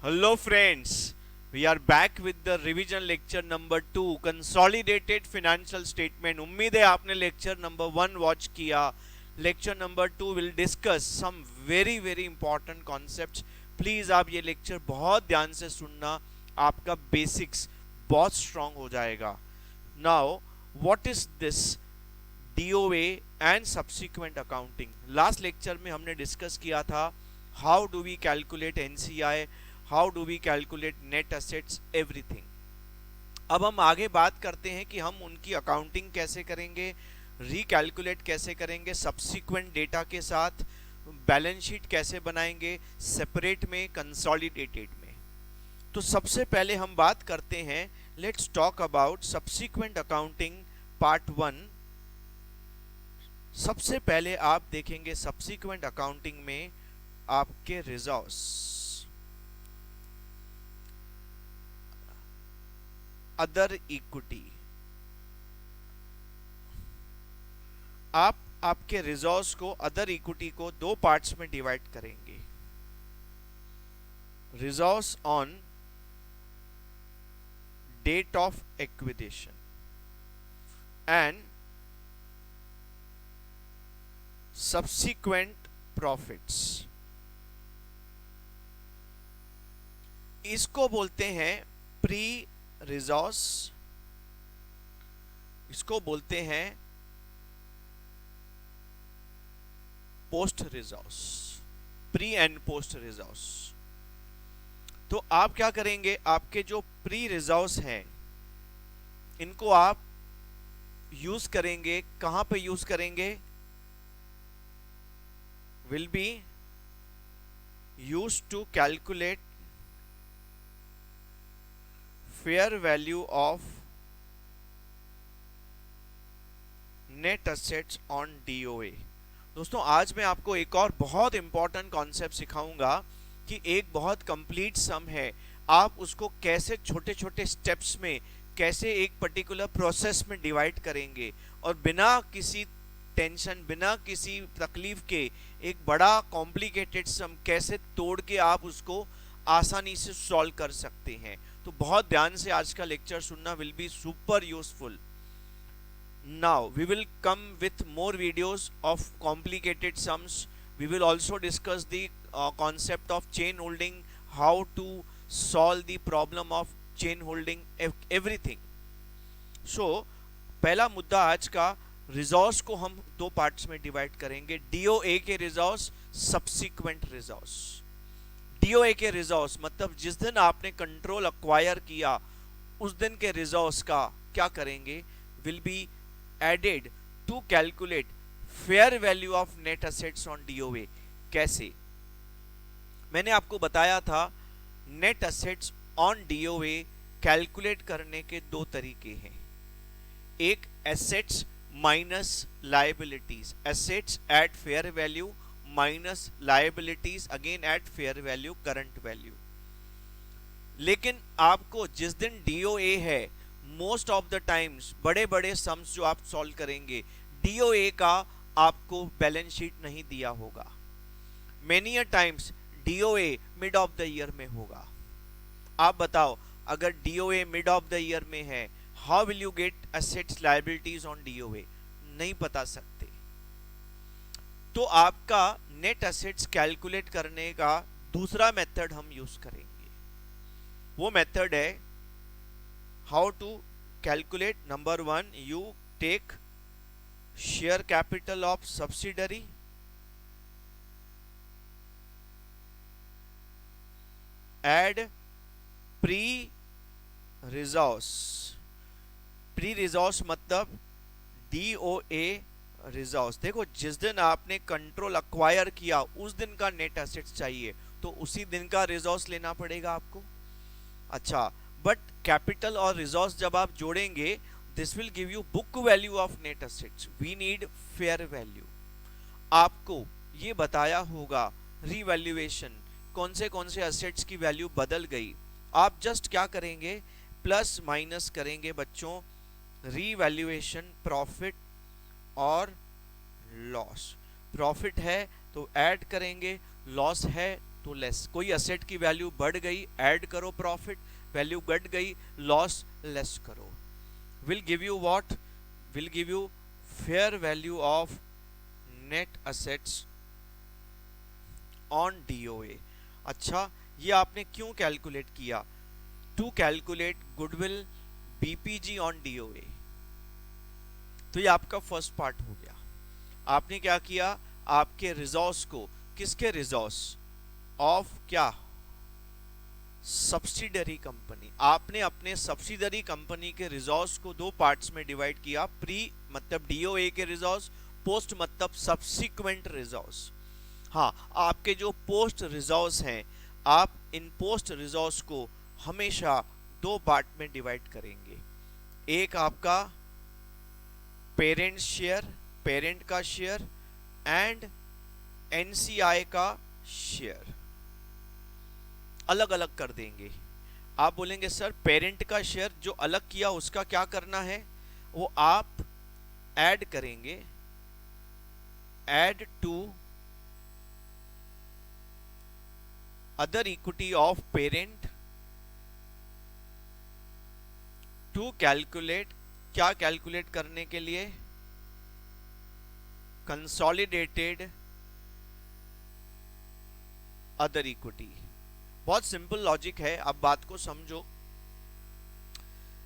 Hello friends, we are back with the revision lecture number 2 consolidated financial statement. उम्मीद है आपने lecture number 1 watch किया. Lecture number 2 will discuss some very important concepts. Please आप ये lecture बहुत ध्यान से सुनना, आपका basics बहुत strong हो जाएगा. Now, what is this DOA and subsequent accounting? Last lecture में हमने discuss किया था how do we calculate NCI, how do we calculate net assets, everything. अब हम आगे बात करते हैं कि हम उनकी अकाउंटिंग कैसे करेंगे, रिकैलकुलेट कैसे करेंगे, सब्सिक्वेंट डेटा के साथ बैलेंस शीट कैसे बनाएंगे, सेपरेट में, कंसोलिडेटेड में. तो सबसे पहले हम बात करते हैं, let's talk about subsequent accounting part 1. सबसे पहले आप देखेंगे सब्सिक्वेंट अकाउंटिंग में आपके रिजर्व्स, अदर इक्विटी. आप आपके रिजर्व्स को, अदर इक्विटी को दो पार्ट्स में डिवाइड करेंगे. Reserves on date of acquisition and subsequent profits. इसको बोलते हैं प्री रिजर्व्स, इसको बोलते हैं post reserves, pre and post reserves. तो आप क्या करेंगे, आपके जो प्री रिजर्व्स हैं इनको आप यूज करेंगे. कहां पे यूज करेंगे, will be use to calculate fair value of net assets on DOA. दोस्तों आज मैं आपको एक और बहुत इंपॉर्टेंट कॉन्सेप्ट सिखाऊंगा कि एक बहुत कंप्लीट सम है, आप उसको कैसे छोटे छोटे स्टेप्स में, कैसे एक पर्टिकुलर प्रोसेस में डिवाइड करेंगे और बिना किसी टेंशन, बिना किसी तकलीफ के एक बड़ा कॉम्प्लिकेटेड सम कैसे तोड़ के आप उसको आसानी से सॉल्व कर सकते हैं. तो बहुत ध्यान से आज का लेक्चर सुनना, will be super useful. Now we will come with more videos of complicated sums. We will also discuss the concept of chain holding, how to solve the problem of chain holding, everything. So पहला मुद्दा आज का, reserves को हम दो parts में divide करेंगे. DOA के रिजर्व्स, सब्सिक्वेंट रिजर्व्स. डीओए के रिजर्व्स मतलब जिस दिन आपने कंट्रोल अक्वायर किया उस दिन के रिजर्व्स का क्या करेंगे, will be added to calculate fair value of net assets on DOA. कैसे, मैंने आपको बताया था net assets on DOA calculate करने के दो तरीके हैं. एक assets minus liabilities, assets at fair value minus liabilities again at fair value, current value. लेकिन आपको जिस दिन डीओए है, मोस्ट ऑफ द टाइम्स बड़े बड़े सम्स जो आप सॉल्व करेंगे, डीओए का आपको बैलेंस शीट नहीं दिया होगा. Many a times DOA mid of the year में होगा. आप बताओ, अगर DOA mid of the year में है, how will you get assets liabilities on DOA, नहीं बता सकते. तो आपका नेट असेट्स कैलकुलेट करने का दूसरा मेथड हम यूज करेंगे. वो मेथड है how to calculate. Number 1, you take share capital of subsidiary, add pre reserves. Pre reserves मतलब डीओए रिजर्व्स. देखो जिस दिन आपने कंट्रोल अक्वायर किया उस दिन का नेट एसेट्स चाहिए तो उसी दिन का रिजर्व्स लेना पड़ेगा आपको. अच्छा, बट कैपिटल और रिजर्व्स जब आप जोड़ेंगे, this will give you book value of net assets. We need fair value. आपको ये बताया होगा रीवैल्यूएशन, कौन से एसेट्स की वैल्यू बदल गई. आप जस्ट क्या करेंगे, प्लस माइनस करेंगे बच्चों, रीवैल्यूएशन प्रॉफिट और लॉस. प्रॉफिट है तो ऐड करेंगे, लॉस है तो लेस। कोई असेट की वैल्यू बढ़ गई, ऐड करो प्रॉफिट, वैल्यू घट गई, लॉस, लेस करो। Will give you what, will give you fair value of net assets on DOA. अच्छा, ये आपने क्यों कैलकुलेट किया? To calculate goodwill BPG on DOA. तो ये आपका फर्स्ट पार्ट हो गया। आपने क्या किया, आपके रिजोर्स को, किसके रिजोर्स, ऑफ क्या, सब्सिडरी कंपनी, आपने अपने सब्सिडरी कंपनी के रिजोर्स को दो पार्ट्स में डिवाइड किया। प्री मतलब डीओए के रिजोर्स, पोस्ट मतलब सब्सिक्वेंट रिजोर्स। हाँ, आपके जो पोस्ट रिजोर्स हैं, आप इन पोस्ट रिजोर्स को हमेशा दो पार्ट में डिवाइड करेंगे। एक आपका पेरेंट शेयर, पेरेंट का शेयर, एंड एनसीआई का शेयर, अलग अलग कर देंगे। आप बोलेंगे सर पेरेंट का शेयर जो अलग किया उसका क्या करना है? वो आप ऐड करेंगे, add to other equity of parent to calculate, क्या कैलकुलेट करने के लिए? Consolidated other equity. बहुत सिंपल लॉजिक है, अब बात को समझो।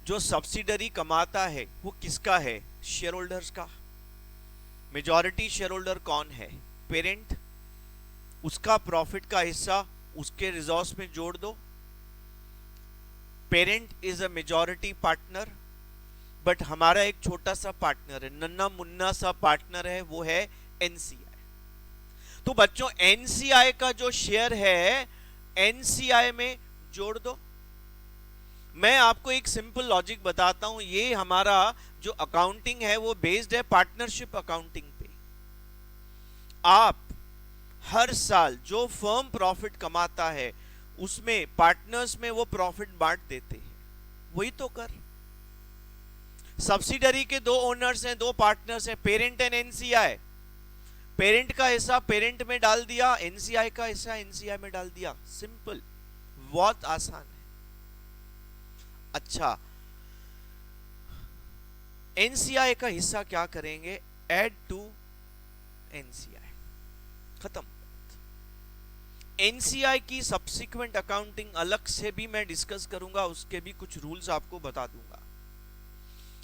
जो सब्सिडरी कमाता है वो किसका है? शेयर होल्डर्स का। मेजॉरिटी शेयर होल्डर कौन है? पेरेंट। उसका प्रॉफिट का हिस्सा उसके रिजोर्स में जोड़ दो। Parent is a majority partner, but हमारा एक छोटा सा पार्टनर है, नन्ना मुन्ना सा पार्टनर है, वो है एनसीआई। तो बच्चों एनसीआई का जो शेयर है एनसीआई में जोड़ दो। मैं आपको एक सिंपल लॉजिक बताता हूं, ये हमारा जो अकाउंटिंग है वो बेस्ड है पार्टनरशिप अकाउंटिंग पे। आप हर साल जो फर्म प्रॉफिट कमाता है उसमें पार्टनर्स में वो प्रॉफिट बांट देते हैं, वही तो कर। सब्सिडरी के दो ओनर्स हैं, दो पार्टनर्स हैं, पेरेंट एंड एनसीआई। पेरेंट का हिस्सा पेरेंट में डाल दिया, एनसीआई का हिस्सा एनसीआई में डाल दिया। सिंपल, बहुत आसान है। अच्छा, एनसीआई का हिस्सा क्या करेंगे? ऐड टू एनसीआई, खत्म। एनसीआई की सब्सिक्वेंट अकाउंटिंग अलग से भी मैं डिस्कस करूंगा, उसके भी कुछ रूल्स आपको बता दूंगा।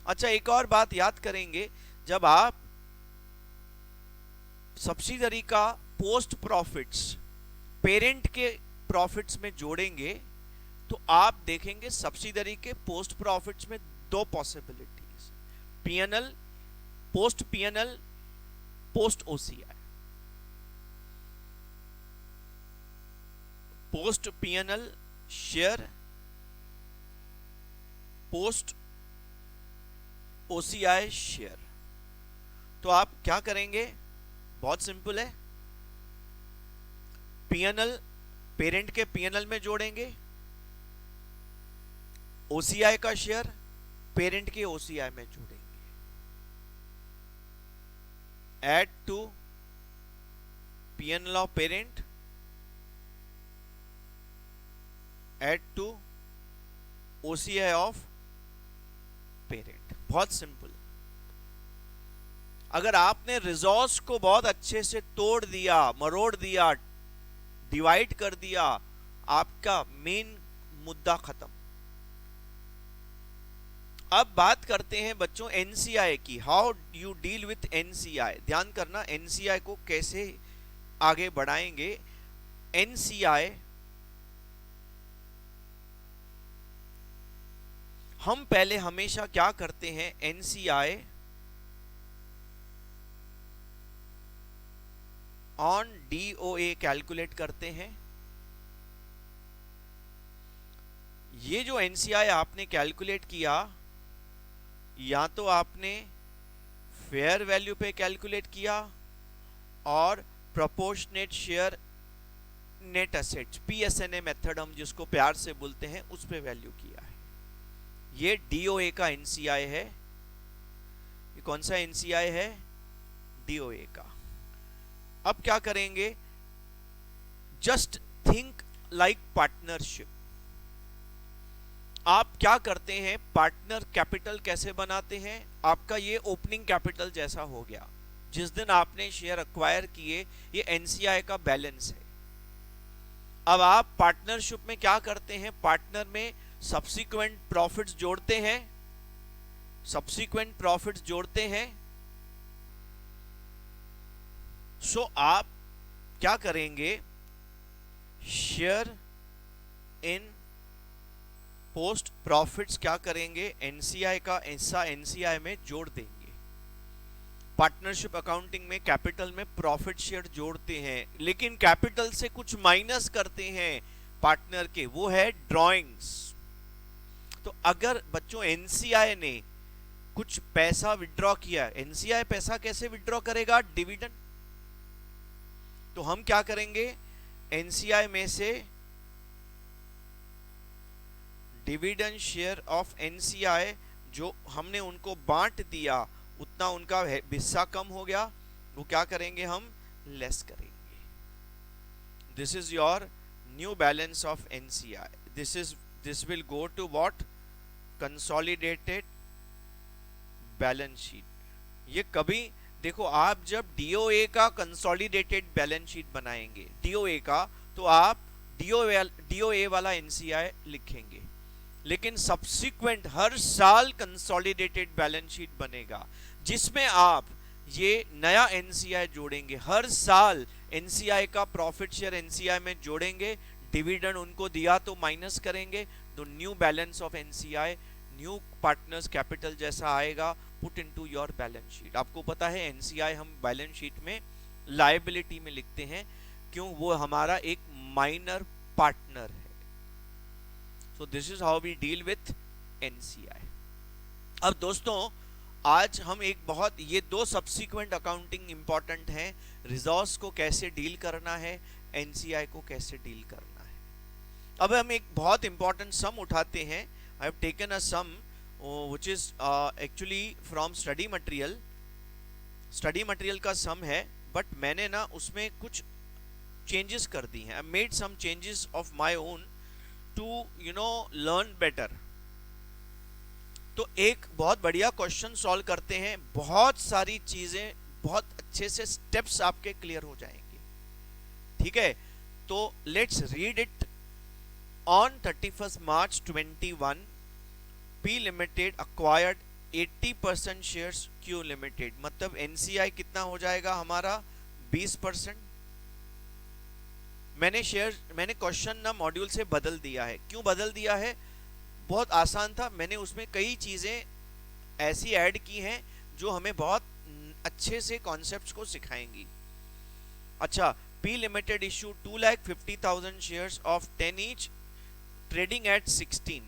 अच्छा, एक और बात याद करेंगे, जब आप सब्सिडरी का पोस्ट प्रॉफिट्स पेरेंट के प्रॉफिट्स में जोड़ेंगे तो आप देखेंगे सब्सिडरी के पोस्ट प्रॉफिट्स में दो possibilities, PNL, post OCI. Post PNL share, post OCI share. तो आप क्या करेंगे? बहुत सिंपल है, पीएनएल पेरेंट के पीएनएल में जोड़ेंगे, ओसीआई का शेयर पेरेंट के ओसीआई में जोड़ेंगे। Add to PNL of parent, add to OCI of parent. बहुत सिंपल। अगर आपने रिजोर्स को बहुत अच्छे से तोड़ दिया, मरोड़ दिया, डिवाइड कर दिया, आपका मेन मुद्दा खत्म। अब बात करते हैं बच्चों एनसीआई की। How you deal with NCI. ध्यान करना, एनसीआई को कैसे आगे बढ़ाएंगे। एनसीआई हम पहले हमेशा क्या करते हैं, एनसीआई ऑन डीओए कैलकुलेट करते हैं। ये जो एनसीआई आपने कैलकुलेट किया, या तो आपने फेयर वैल्यू पे कैलकुलेट किया और proportionate share net assets, PSNA method हम जिसको प्यार से बोलते हैं, उस पे वैल्यू किया है। ये डीओए का एनसीआई है। ये कौन सा एनसीआई है? डीओए का। अब क्या करेंगे, जस्ट थिंक लाइक पार्टनरशिप। आप क्या करते हैं, पार्टनर कैपिटल कैसे बनाते हैं, आपका ये ओपनिंग कैपिटल जैसा हो गया। जिस दिन आपने शेयर अक्वायर किए, ये एनसीआई का बैलेंस है। अब आप पार्टनरशिप में क्या करते हैं, पार्टनर में सब्सिक्वेंट प्रॉफिट्स जोड़ते हैं, सब्सिक्वेंट प्रॉफिट्स जोड़ते हैं। सो आप क्या करेंगे, शेयर इन पोस्ट प्रॉफिट्स क्या करेंगे, एनसीआई का ऐसा एनसीआई में जोड़ देंगे। पार्टनरशिप अकाउंटिंग में कैपिटल में प्रॉफिट शेयर जोड़ते हैं, लेकिन कैपिटल से कुछ माइनस करते हैं पार्टनर के, वो है ड्रॉइंग्स। तो अगर बच्चों एनसीआई ने कुछ पैसा विड्रॉ किया, एनसीआई पैसा कैसे विड्रॉ करेगा, डिविडेंड। तो हम क्या करेंगे, एनसीआई में से डिविडेंड शेयर ऑफ एनसीआई जो हमने उनको बांट दिया, उतना उनका हिस्सा कम हो गया, वो क्या करेंगे, हम लेस करेंगे। This is your new balance of NCI. This will go to what, consolidated balance sheet. ये कभी देखो, आप जब डीओए का कंसोलिडेटेड बैलेंस शीट बनाएंगे, डीओए का, तो आप डीओए वाला एनसीआई लिखेंगे, लेकिन सब्सिक्वेंट हर साल कंसोलिडेटेड बैलेंस शीट बनेगा, जिसमें आप ये नया एनसीआई जोड़ेंगे। हर साल एनसीआई का प्रॉफिट शेयर एनसीआई में जोड़ेंगे, डिविडेंड उनको दिया तो माइनस करेंगे, तो new balance of NCI, new partners capital जैसा आएगा, put into your balance sheet. आपको पता है एनसीआई हम बैलेंस शीट में लायबिलिटी में लिखते हैं, क्यों, वो हमारा एक माइनर पार्टनर है। So this is how we deal with NCI. अब दोस्तों, आज हम एक बहुत, ये दो सब्सिक्वेंट अकाउंटिंग इंपॉर्टेंट हैं, रिजॉर्व्स को कैसे डील करना है, एनसीआई को कैसे डील करना है। अब हम एक बहुत इंपॉर्टेंट सम उठाते हैं। I have taken a sum which is actually from study material का सम है, बट मैंने ना उसमें कुछ चेंजेस कर दी हैं। I made some changes of my own to learn better. तो एक बहुत बढ़िया क्वेश्चन सॉल्व करते हैं, बहुत सारी चीजें बहुत अच्छे से स्टेप्स आपके क्लियर हो जाएंगे, ठीक है। तो let's read it. On 31 March 21 P limited acquired 80% shares Q limited. मतलब एनसीआई कितना हो जाएगा हमारा, 20%। मैंने क्वेश्चन ना मॉड्यूल से बदल दिया है। क्यों बदल दिया है, बहुत आसान था। मैंने उसमें कई चीजें ऐसी ऐड की हैं जो हमें बहुत अच्छे से कॉन्सेप्ट्स को सिखाएंगी। अच्छा, P limited issue 2,50,000 shares of 10 each, trading at 16।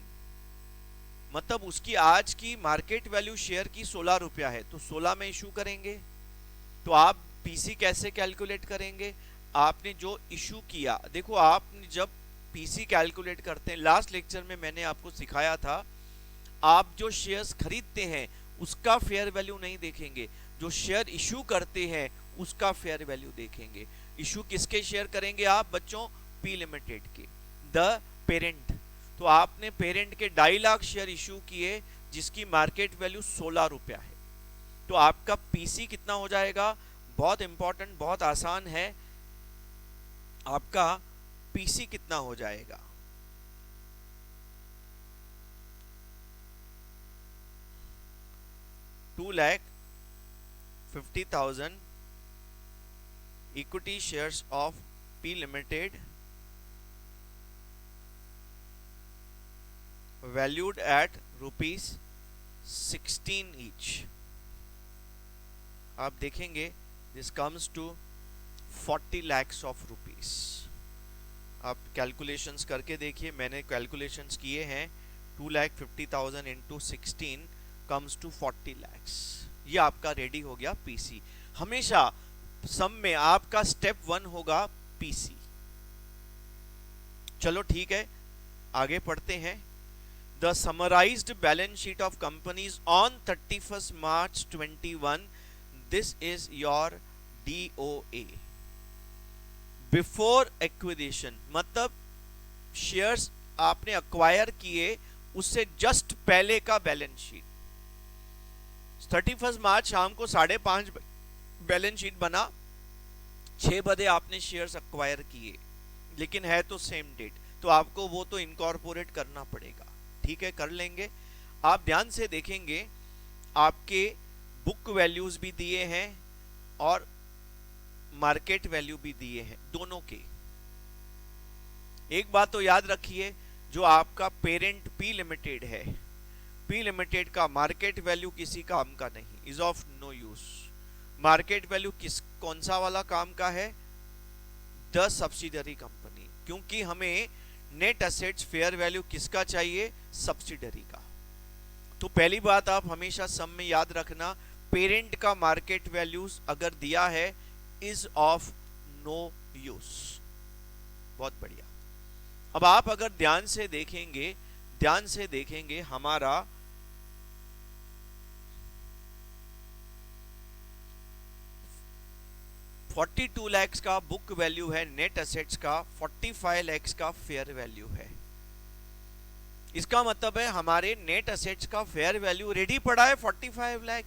मतलब उसकी आज की मार्केट वैल्यू शेयर की 16 रुपया है, तो 16 में इशू करेंगे। तो आप पीसी कैसे कैलकुलेट करेंगे, आपने जो इशू किया, देखो आपने जब पीसी कैलकुलेट करते हैं, लास्ट लेक्चर में मैंने आपको सिखाया था, आप जो शेयर्स खरीदते हैं उसका फेयर वैल्यू नहीं देखेंगे, जो शेयर इशू करते हैं उसका फेयर वैल्यू देखेंगे। इशू किसके शेयर करेंगे आप बच्चों, पी लिमिटेड के, द पेरेंट। तो आपने पेरेंट के 2.5 लाख शेयर इशू किए जिसकी मार्केट वैल्यू 16 रुपया है, तो आपका पीसी कितना हो जाएगा, बहुत इंपॉर्टेंट, बहुत आसान है, आपका पीसी कितना हो जाएगा, $2,50,000 equity shares of P Limited valued at ₹16 each। आप देखेंगे this comes to 40 lakhs of rupees। आप कैलकुलेशंस करके देखिए, मैंने कैलकुलेशंस किए हैं, 2,50,000 into 16 comes to 40 lakhs। ये आपका रेडी हो गया पीसी। हमेशा सम में आपका स्टेप 1 होगा पीसी। चलो ठीक है, आगे पढ़ते हैं। The summarised balance sheet of companies on 31 March 21, this is your DOA। Before acquisition मतलब शेयर्स आपने अक्वायर किए उससे जस्ट पहले का बैलेंस शीट। 31 मार्च शाम को 5:30 बैलेंस शीट बना, 6 बजे आपने शेयर्स अक्वायर किए, लेकिन है तो सेम डेट, तो आपको वो तो इनकॉर्पोरेट करना पड़ेगा। ठीक है, कर लेंगे। आप ध्यान से देखेंगे आपके बुक वैल्यूज भी दिए हैं और मार्केट वैल्यू भी दिए हैं, दोनों के। एक बात तो याद रखिए, जो आपका पेरेंट पी लिमिटेड है, पी लिमिटेड का मार्केट वैल्यू किसी काम का नहीं, is of no use. Market value कौन सा वाला काम का है? द सब्सिडरी कंपनी, क्योंकि हमें नेट एसेट्स फेयर वैल्यू किसका चाहिए? सब्सिडरी का। तो पहली बात आप हमेशा सम में याद रखना, पेरेंट का मार्केट वैल्यूज अगर दिया है इज ऑफ नो यूज। बहुत बढ़िया। अब आप अगर ध्यान से देखेंगे हमारा 42 लाख का बुक वैल्यू है, नेट एसेट्स का 45 लाख का फेयर वैल्यू है। इसका मतलब है हमारे नेट एसेट्स का फेयर वैल्यू रेडी पड़ा है 45 लाख।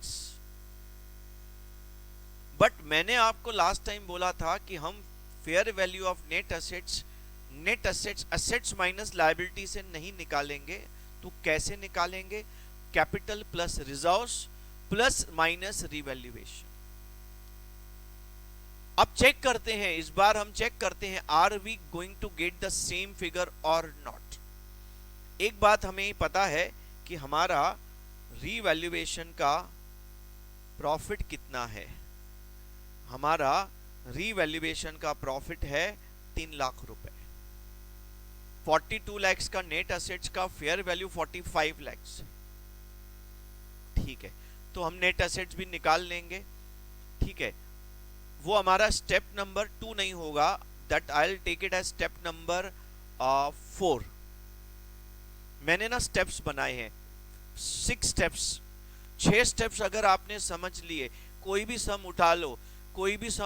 बट मैंने आपको लास्ट टाइम बोला था कि हम fair value of net assets assets minus liability से नहीं निकालेंगे। तो कैसे निकालेंगे? Capital plus reserves plus minus revaluation. अब चेक करते हैं, इस बार हम चेक करते हैं, are we going to get the same figure और नॉट। एक बात हमें पता है कि हमारा रिवैल्यूएशन का प्रॉफिट कितना है। हमारा रिवैल्यूएशन का प्रॉफिट है 3 लाख रुपए। 42 लाख का नेट एसेट्स का फेयर वैल्यू 45 लाख। ठीक है, तो हम नेट एसेट्स भी निकाल लेंगे। ठीक है, वो हमारा स्टेप नंबर 2 नहीं होगा, that I will take it as step number 4। मैंने ना स्टेप्स बनाए हैं 6 स्टेप्स। 6 स्टेप्स अगर आपने समझ लिए, कोई भी सम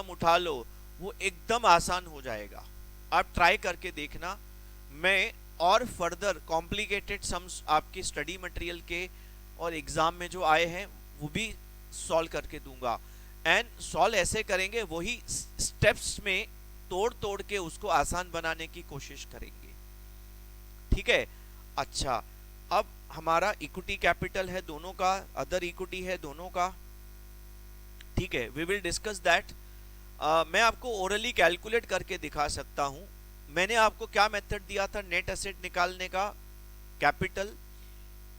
उठा लो, वो एकदम आसान हो जाएगा। आप ट्राई करके देखना। मैं और फर्दर कॉम्प्लिकेटेड सम्स आपके स्टडी मटेरियल के और एग्जाम में जो आए हैं वो भी सॉल्व करके दूंगा। एंड सॉल्व ऐसे करेंगे, वही स्टेप्स में तोड़ के उसको आसान बनाने की कोशिश करेंगे। ठीक है, अच्छा, अब हमारा इक्विटी कैपिटल है दोनों का, अदर इक्विटी है दोनों का। ठीक है, वी विल डिस्कस दैट। मैं आपको ओरली कैलकुलेट करके दिखा सकता हूं। मैंने आपको क्या मेथड दिया था नेट एसेट निकालने का? कैपिटल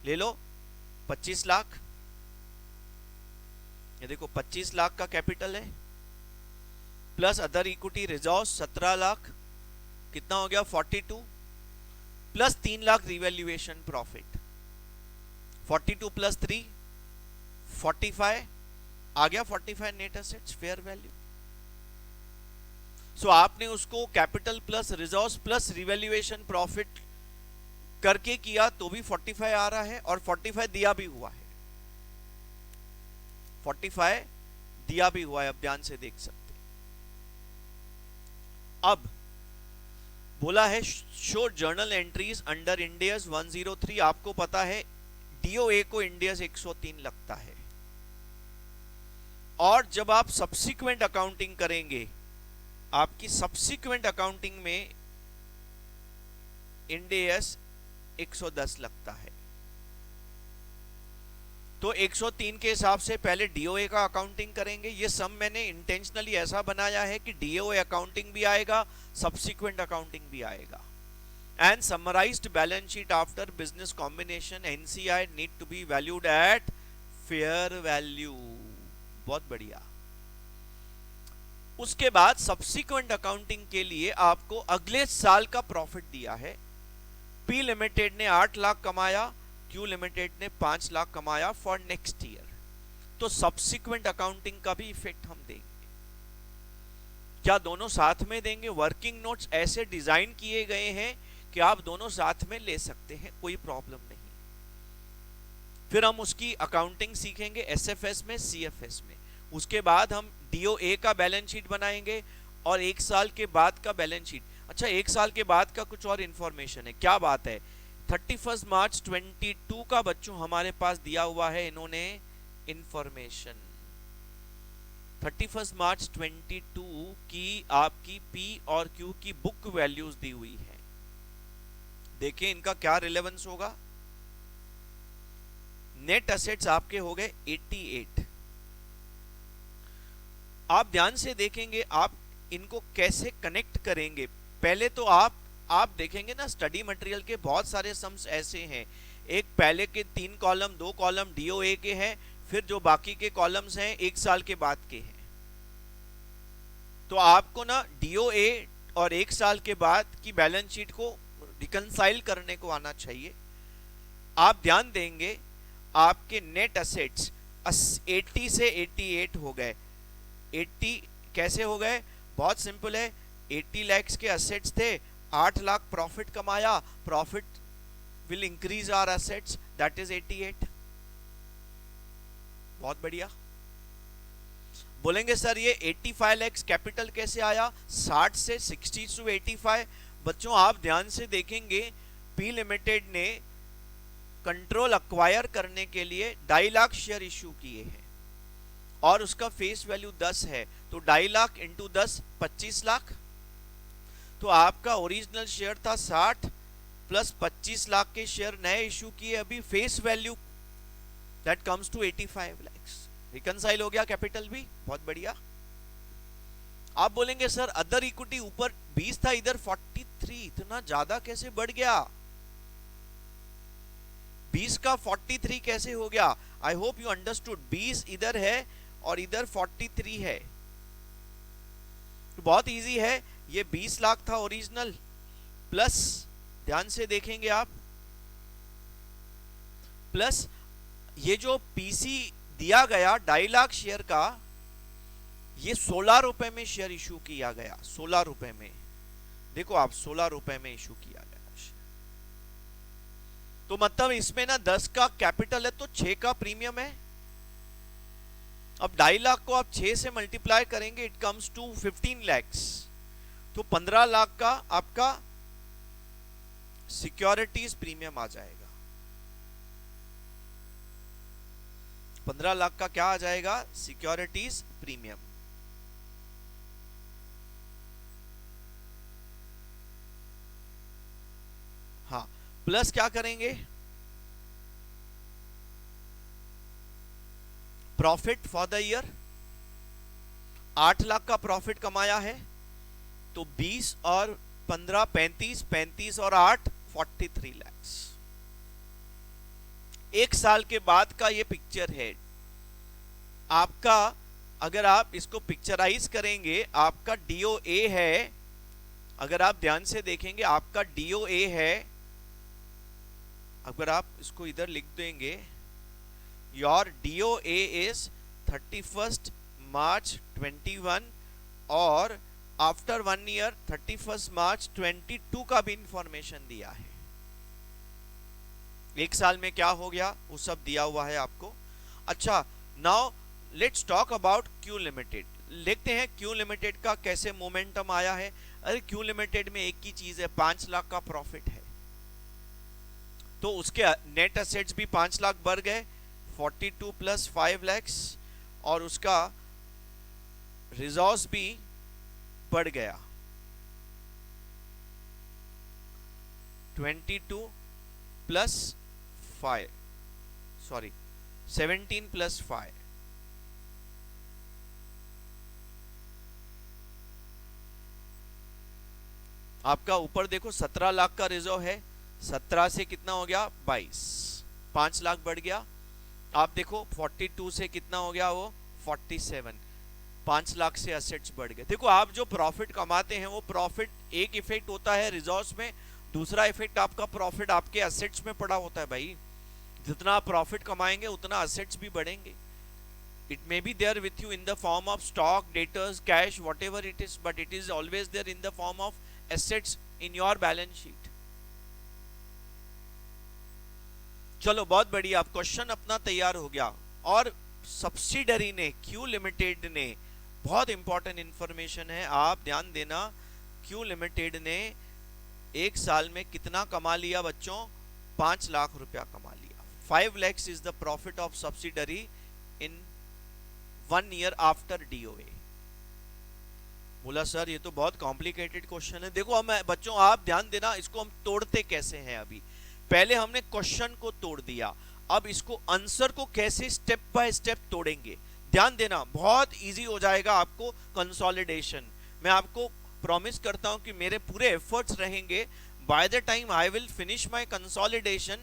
ले लो 25 लाख, ये देखो 25 लाख का कैपिटल है, plus other equity reserve 17 lakh, कितना हो गया 42, plus 3 lakh revaluation profit. 42 plus 3 45 आ गया, 45 नेट एसेट्स फेयर वैल्यू। सो आपने उसको capital plus reserves plus revaluation profit करके किया तो भी 45 आ रहा है, और 45 दिया भी हुआ है, 45 दिया भी हुआ है, अब ध्यान से देख सकते। अब बोला है show journal entries under Indians 103। आपको पता है डीओए को इंडियस 103 लगता है, और जब आप सब्सिक्वेंट अकाउंटिंग करेंगे, आपकी सब्सिक्वेंट अकाउंटिंग में इंडियस 110 लगता है। तो 103 के हिसाब से पहले डीओए का अकाउंटिंग करेंगे। ये सम मैंने इंटेंशनली ऐसा बनाया है कि डीओए अकाउंटिंग भी आएगा, सब्सिक्वेंट अकाउंटिंग भी आएगा। And summarised balance sheet after business combination NCI need to be valued at fair value. बहुत बढ़िया। उसके बाद सब्सिक्वेंट अकाउंटिंग के लिए आपको अगले साल का प्रॉफिट दिया है। पी लिमिटेड ने 8 लाख कमाया, क्यू लिमिटेड ने 5 लाख कमाया फॉर नेक्स्ट ईयर। तो सब्सिक्वेंट अकाउंटिंग का भी इफेक्ट हम देंगे। क्या दोनों साथ में देंगे? वर्किंग नोट्स ऐसे डिजाइन किए गए हैं कि आप दोनों साथ में ले सकते हैं, कोई प्रॉब्लम नहीं। फिर हम उसकी अकाउंटिंग सीखेंगे एसएफएस में, सीएफएस में। उसके बाद हम डीओए का बैलेंस शीट बनाएंगे और 1 साल के बाद का बैलेंस शीट। अच्छा, 1 साल के बाद का कुछ और इंफॉर्मेशन है, क्या बात है। 31 मार्च 22 का बच्चों हमारे पास दिया हुआ है इन्होंने इंफॉर्मेशन। 31 मार्च 22 की आपकी पी और क्यू की बुक वैल्यूज दी हुई है। देखिए इनका क्या रिलेवेंस होगा। नेट असेट्स आपके हो गए 88। आप ध्यान से देखेंगे, आप इनको कैसे कनेक्ट करेंगे। पहले तो आप देखेंगे ना, स्टडी मटेरियल के बहुत सारे सम्स ऐसे हैं, एक पहले के 3 कॉलम 2 कॉलम डीओए के हैं, फिर जो बाकी के कॉलम्स हैं 1 साल के बाद के हैं। तो आपको ना डीओए और 1 साल के बाद की बैलेंस शीट को रिकंसाइल करने को आना चाहिए। आप ध्यान देंगे आपके नेट असेट्स 80 से 88 हो गए। 80 कैसे हो गए, बहुत सिंपल है। 80 लाख के असेट्स थे, 8 लाख प्रॉफिट कमाया, profit will increase our assets, that is 88। बहुत बढ़िया। बोलेंगे सर ये 85 लाख कैपिटल कैसे आया, 60 से 60 टू 85। बच्चों आप ध्यान से देखेंगे, पी लिमिटेड ने कंट्रोल अक्वायर करने के लिए 2.5 लाख शेयर इश्यू किए हैं और उसका फेस वैल्यू 10 है, तो 2.5 लाख इंटू 10 25 लाख। तो आपका ओरिजिनल शेयर था 60 प्लस 25 लाख के शेयर नए इश्यू किए अभी, face value that comes to 85 lakh. Reconcile हो गया कैपिटल भी, बहुत बढ़िया। आप बोलेंगे सर अदर इक्विटी ऊपर 20 था, इधर 43, इतना ज्यादा कैसे बढ़ गया, 20 का 43 कैसे हो गया। आई होप यू अंडरस्टूड, 20 इधर है और इधर 43 है। तो बहुत इजी है, ये 20 लाख था ओरिजिनल, प्लस ध्यान से देखेंगे आप, प्लस ये जो पीसी दिया गया 2.5 लाख शेयर का, ये 16 रुपए में शेयर इशू किया गया, 16 रुपए में। देखो आप 16 रुपए में इशू किया गया। तो मतलब इसमें ना 10 का कैपिटल है तो 6 का प्रीमियम है। अब 2.5 लाख को आप 6 से मल्टीप्लाई करेंगे, इट कम्स टू 15 लैक्स। तो 15 लाख का आपका सिक्योरिटीज प्रीमियम आ जाएगा। 15 लाख का क्या आ जाएगा, सिक्योरिटीज प्रीमियम। हाँ, प्लस क्या करेंगे, profit for the year, 8 lakh का प्रॉफिट कमाया है, तो 20 और 15 35, 35 और 8 43 लाख। 1 साल के बाद का ये पिक्चर है आपका। अगर आप इसको पिक्चराइज करेंगे, आपका डीओए है, अगर आप ध्यान से देखेंगे आपका डीओए है, अगर आप इसको इधर लिख देंगे, योर डीओए इज 31 मार्च 21 और आफ्टर 1 ईयर 31 मार्च 22 का भी इंफॉर्मेशन दिया है। 1 साल में क्या हो गया वो सब दिया हुआ है आपको। अच्छा, now let's talk about Q limited. देखते हैं क्यू लिमिटेड का कैसे मोमेंटम आया है। अरे क्यू लिमिटेड में एक ही चीज है, 5 लाख का प्रॉफिट है, तो उसके नेट असेट्स भी 5 लाख बढ़ गए, 42 प्लस 5 लैक्स, और उसका रिजर्व्स भी बढ़ गया, 22 प्लस 5, सॉरी 17 प्लस 5, आपका ऊपर देखो 17 लाख का रिजर्व है, 17 से कितना हो गया 22, 5 लाख बढ़ गया। आप देखो 42 से कितना हो गया वो 47, 5 लाख से असेट्स बढ़ गए। देखो आप जो प्रॉफिट कमाते हैं वो प्रॉफिट, एक इफेक्ट होता है रिजर्व्स में, दूसरा इफेक्ट आपका प्रॉफिट आपके असेट्स में पड़ा होता है भाई। जितना आप प्रॉफिट कमाएंगे उतना असेट्स भी बढ़ेंगे। It may be there with you in the form of stock, debtors, cash, whatever it is, but it is always there in the form of assets in your balance sheet. चलो बहुत बढ़िया, अब question अपना तैयार हो गया। और subsidiary ने, क्यू लिमिटेड ने बहुत इंपॉर्टेंट इंफॉर्मेशन है, आप ध्यान देना। क्यू लिमिटेड ने एक साल में कितना कमा लिया बच्चों? 5 लाख रुपया कमा लिया। 5 lakhs is the profit of subsidiary in 1 year after DOA. बोला सर ये तो बहुत कॉम्प्लिकेटेड क्वेश्चन है। देखो हम बच्चों, आप ध्यान देना, इसको हम तोड़ते कैसे हैं। अभी पहले हमने क्वेश्चन को तोड़ दिया, अब इसको आंसर को कैसे स्टेप बाय स्टेप तोड़ेंगे। ध्यान देना, बहुत इजी हो जाएगा आपको कंसोलिडेशन। मैं आपको प्रॉमिस करता हूं कि मेरे पूरे एफर्ट्स रहेंगे, by the time I will finish my consolidation,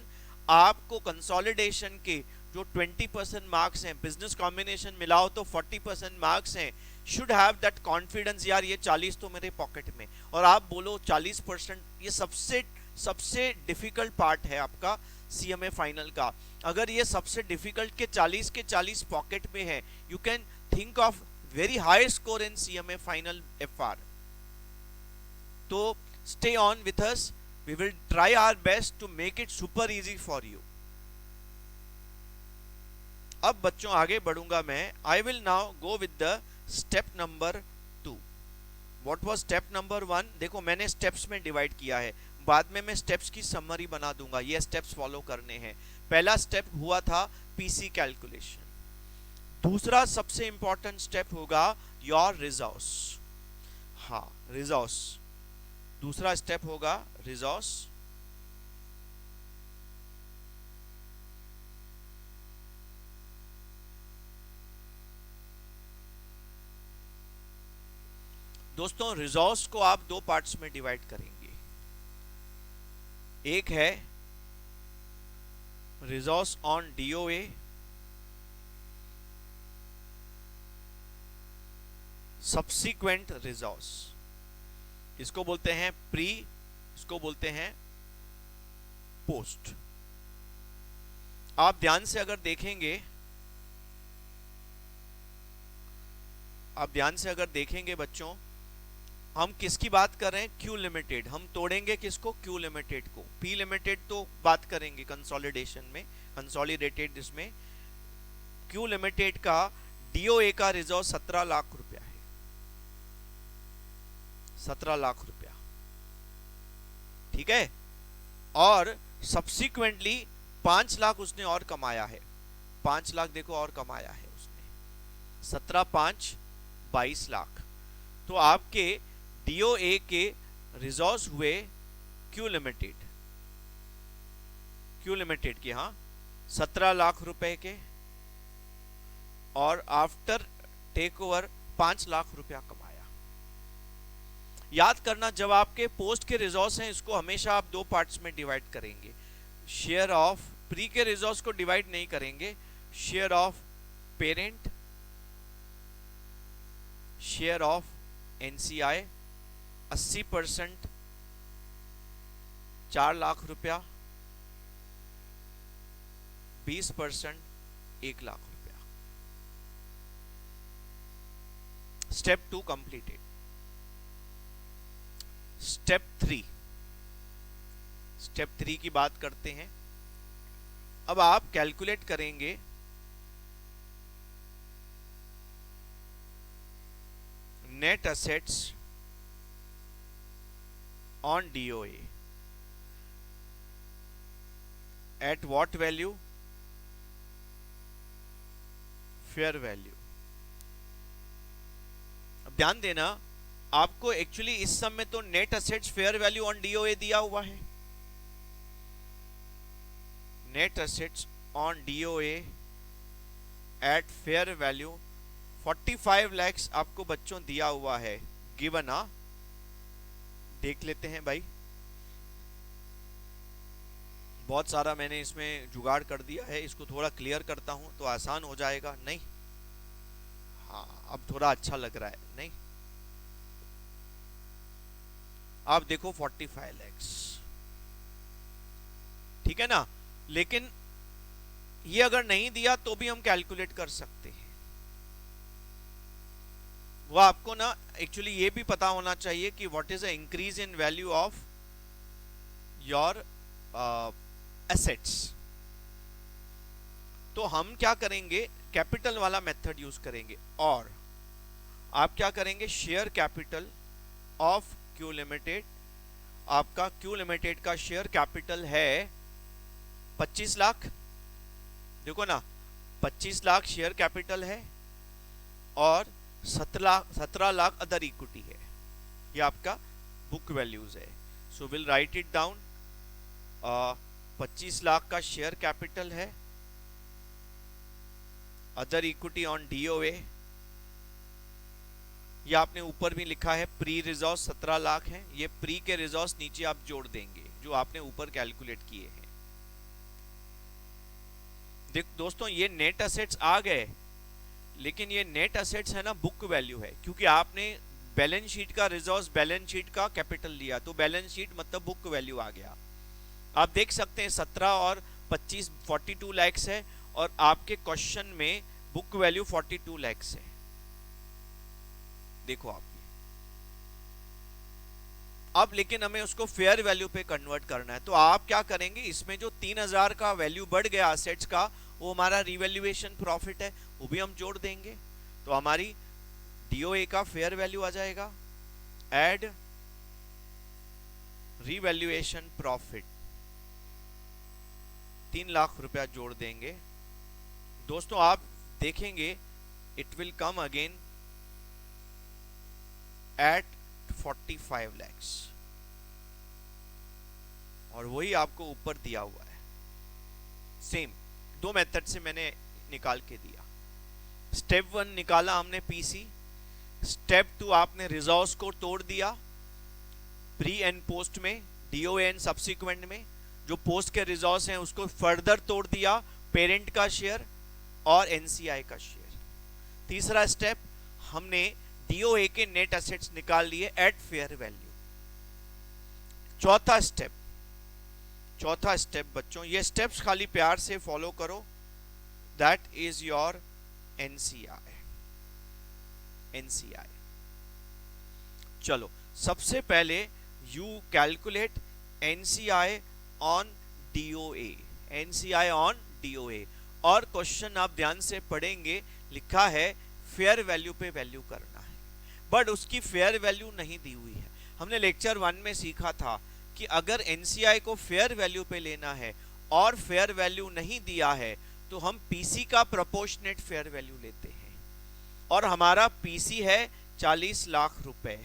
आपको कंसोलिडेशन के जो 20% मार्क्स हैं, बिजनेस कॉम्बिनेशन मिलाओ तो 40% मार्क्स हैं, शुड हैव दैट कॉन्फिडेंस, यार ये 40 तो मेरे पॉकेट में। और आप बोलो 40%, ये सबसे सबसे डिफिकल्ट पार्ट है आपका सीएमए फाइनल का। अगर ये सबसे डिफिकल्ट के 40 पॉकेट में है, you can think of very high score in CMA final FR. तो stay on with us, we will try our best to make it super easy for you. अब बच्चों आगे बढ़ूंगा मैं। I will now go with the step number 2। What was step number 1? देखो मैंने steps में divide किया है, बाद में मैं स्टेप्स की समरी बना दूंगा, ये स्टेप्स फॉलो करने हैं। पहला स्टेप हुआ था पीसी कैलकुलेशन, दूसरा सबसे इंपॉर्टेंट स्टेप होगा योर रिजोर्स। हाँ रिजोर्स, दूसरा स्टेप होगा रिजोर्स। दोस्तों रिजोर्स को आप दो पार्ट्स में डिवाइड करेंगे। एक है resource on DOA, subsequent resource, इसको बोलते हैं प्री, इसको बोलते हैं पोस्ट। आप ध्यान से अगर देखेंगे, आप ध्यान से अगर देखेंगे बच्चों, हम किसकी बात कर रहे हैं? Q limited. हम तोड़ेंगे किसको? क्यू लिमिटेड को। पी लिमिटेड तो बात करेंगे कंसोलिडेशन में, कंसोलिडेटेड इसमें। क्यू लिमिटेड का डीओए का रिजर्व 17 लाख रुपया है, 17 लाख रुपया, ठीक है। और सब्सिक्वेंटली 5 लाख उसने और कमाया है, 5 लाख देखो और कमाया है उसने, 17 5 22 लाख। तो आपके डीओए के रिजर्व्स हुए क्यू लिमिटेड, क्यू लिमिटेड के, हाँ 17 लाख रुपए के, और आफ्टर टेक ओवर 5 लाख रुपया कमाया। याद करना, जब आपके पोस्ट के रिजर्व्स हैं, इसको हमेशा आप दो पार्ट्स में डिवाइड करेंगे। शेयर ऑफ प्री के रिजर्व्स को डिवाइड नहीं करेंगे, share of parent, share of NCI 80% 4 lakh रुपया, 20% 1 लाख रुपया। Step 2 completed. स्टेप 3, स्टेप 3 की बात करते हैं। अब आप कैलकुलेट करेंगे net assets on DOA at what value? fair value। अब ध्यान देना, आपको एक्चुअली इस सम में तो net assets fair value on DOA दिया हुआ है। Net assets on DOA eight fair value 45 lakhs आपको बच्चों दिया हुआ है, गिवन। आ देख लेते हैं भाई, बहुत सारा मैंने इसमें जुगाड़ कर दिया है, इसको थोड़ा क्लियर करता हूं तो आसान हो जाएगा। नहीं, हाँ अब थोड़ा अच्छा लग रहा है। नहीं, आप देखो 45 lakhs, ठीक है ना। लेकिन ये अगर नहीं दिया तो भी हम कैलकुलेट कर सकते हैं। वो आपको ना एक्चुअली ये भी पता होना चाहिए कि what is the increase in value of your assets. तो हम क्या करेंगे, कैपिटल वाला मेथड यूज करेंगे। और आप क्या करेंगे, share capital of Q limited, आपका क्यू लिमिटेड का शेयर कैपिटल है 25 लाख, देखो ना 25 लाख शेयर कैपिटल है और 17 लाख अदर इक्विटी है, ये आपका बुक वैल्यूज है। So will write it down, 25 lakh का शेयर कैपिटल है, अदर इक्विटी ऑन डीओए, ये आपने ऊपर भी लिखा है प्री रिजर्व 17 लाख है, ये प्री के रिजर्व नीचे आप जोड़ देंगे जो आपने ऊपर कैलकुलेट किए हैं। दोस्तों ये नेट असेट्स आ गए, लेकिन ये नेट असेट्स है ना बुक वैल्यू है, क्योंकि आपने बैलेंस शीट का रिजर्व बैलेंस शीट का कैपिटल लिया, तो बैलेंस शीट मतलब बुक वैल्यू आ गया। आप देख सकते हैं 17 और 25 42 लैक्स है, और आपके क्वेश्चन में बुक वैल्यू 42 लैक्स है। देखो आप अब, लेकिन हमें उसको फेयर वैल्यू पे कन्वर्ट करना है, तो आप क्या करेंगे, इसमें जो 3000 का वैल्यू बढ़ गया असेट्स का, वो हमारा रिवैल्यूएशन प्रॉफिट है, वो भी हम जोड़ देंगे, तो हमारी डीओए का फेयर वैल्यू आ जाएगा। ऐड रिवैल्यूएशन प्रॉफिट 3 लाख रुपया जोड़ देंगे। दोस्तों आप देखेंगे it will come again at 45 lakhs, और वही आपको ऊपर दिया हुआ है, सेम दो मेथड से मैंने निकाल के दिया। स्टेप 1 निकाला हमने पीसी, स्टेप 2 आपने रिजर्व्स को तोड़ दिया प्री एंड पोस्ट में, डीओए एंड सब्सिक्वेंट में, जो पोस्ट के रिजर्व्स हैं उसको फर्दर तोड़ दिया, पेरेंट का शेयर और एनसीआई का शेयर। तीसरा स्टेप हमने डीओए के नेट एसेट्स निकाल लिए एट फेयर वैल्यू। चौथा स्टेप बच्चों, ये स्टेप्स खाली प्यार से फॉलो करो, दैट इज योर एनसीआई। चलो सबसे पहले you calculate NCI on DOA, और क्वेश्चन आप ध्यान से पढ़ेंगे, लिखा है फेयर वैल्यू पे वैल्यू करना है, बट उसकी फेयर वैल्यू नहीं दी हुई है। हमने लेक्चर 1 में सीखा था कि अगर एनसीआई को फेयर वैल्यू पे लेना है और फेयर वैल्यू नहीं दिया है, तो हम पीसी का प्रोपोर्शनेट फेयर वैल्यू लेते हैं, और हमारा पीसी है 40 लाख रुपए,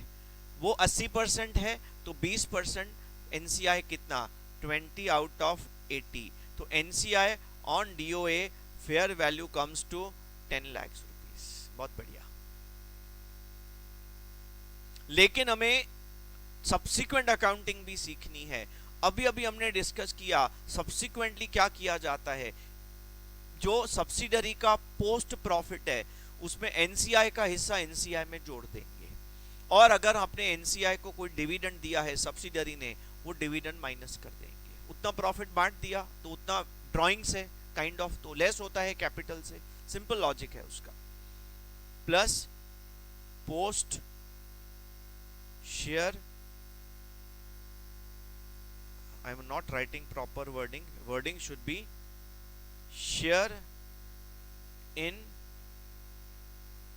वो 80% है, तो 20% एनसीआई कितना, 20 आउट ऑफ 80, तो NCI on DOA fair value comes to 10 lakh rupees. बहुत बढ़िया। लेकिन हमें सब्सिक्वेंट अकाउंटिंग भी सीखनी है। अभी अभी हमने डिस्कस किया सब्सिक्वेंटली क्या किया जाता है, जो सब्सिडरी का पोस्ट प्रॉफिट है उसमें एनसीआई का हिस्सा एनसीआई में जोड़ देंगे, और अगर आपने एनसीआई को कोई डिविडेंड दिया है सब्सिडरी ने, वो डिविडेंड माइनस कर देंगे। उतना प्रॉफिट बांट दिया तो उतना ड्रॉइंग से काइंड ऑफ तो लेस होता है कैपिटल से, सिंपल लॉजिक है उसका। Plus post share, I am not writing proper wording should be share in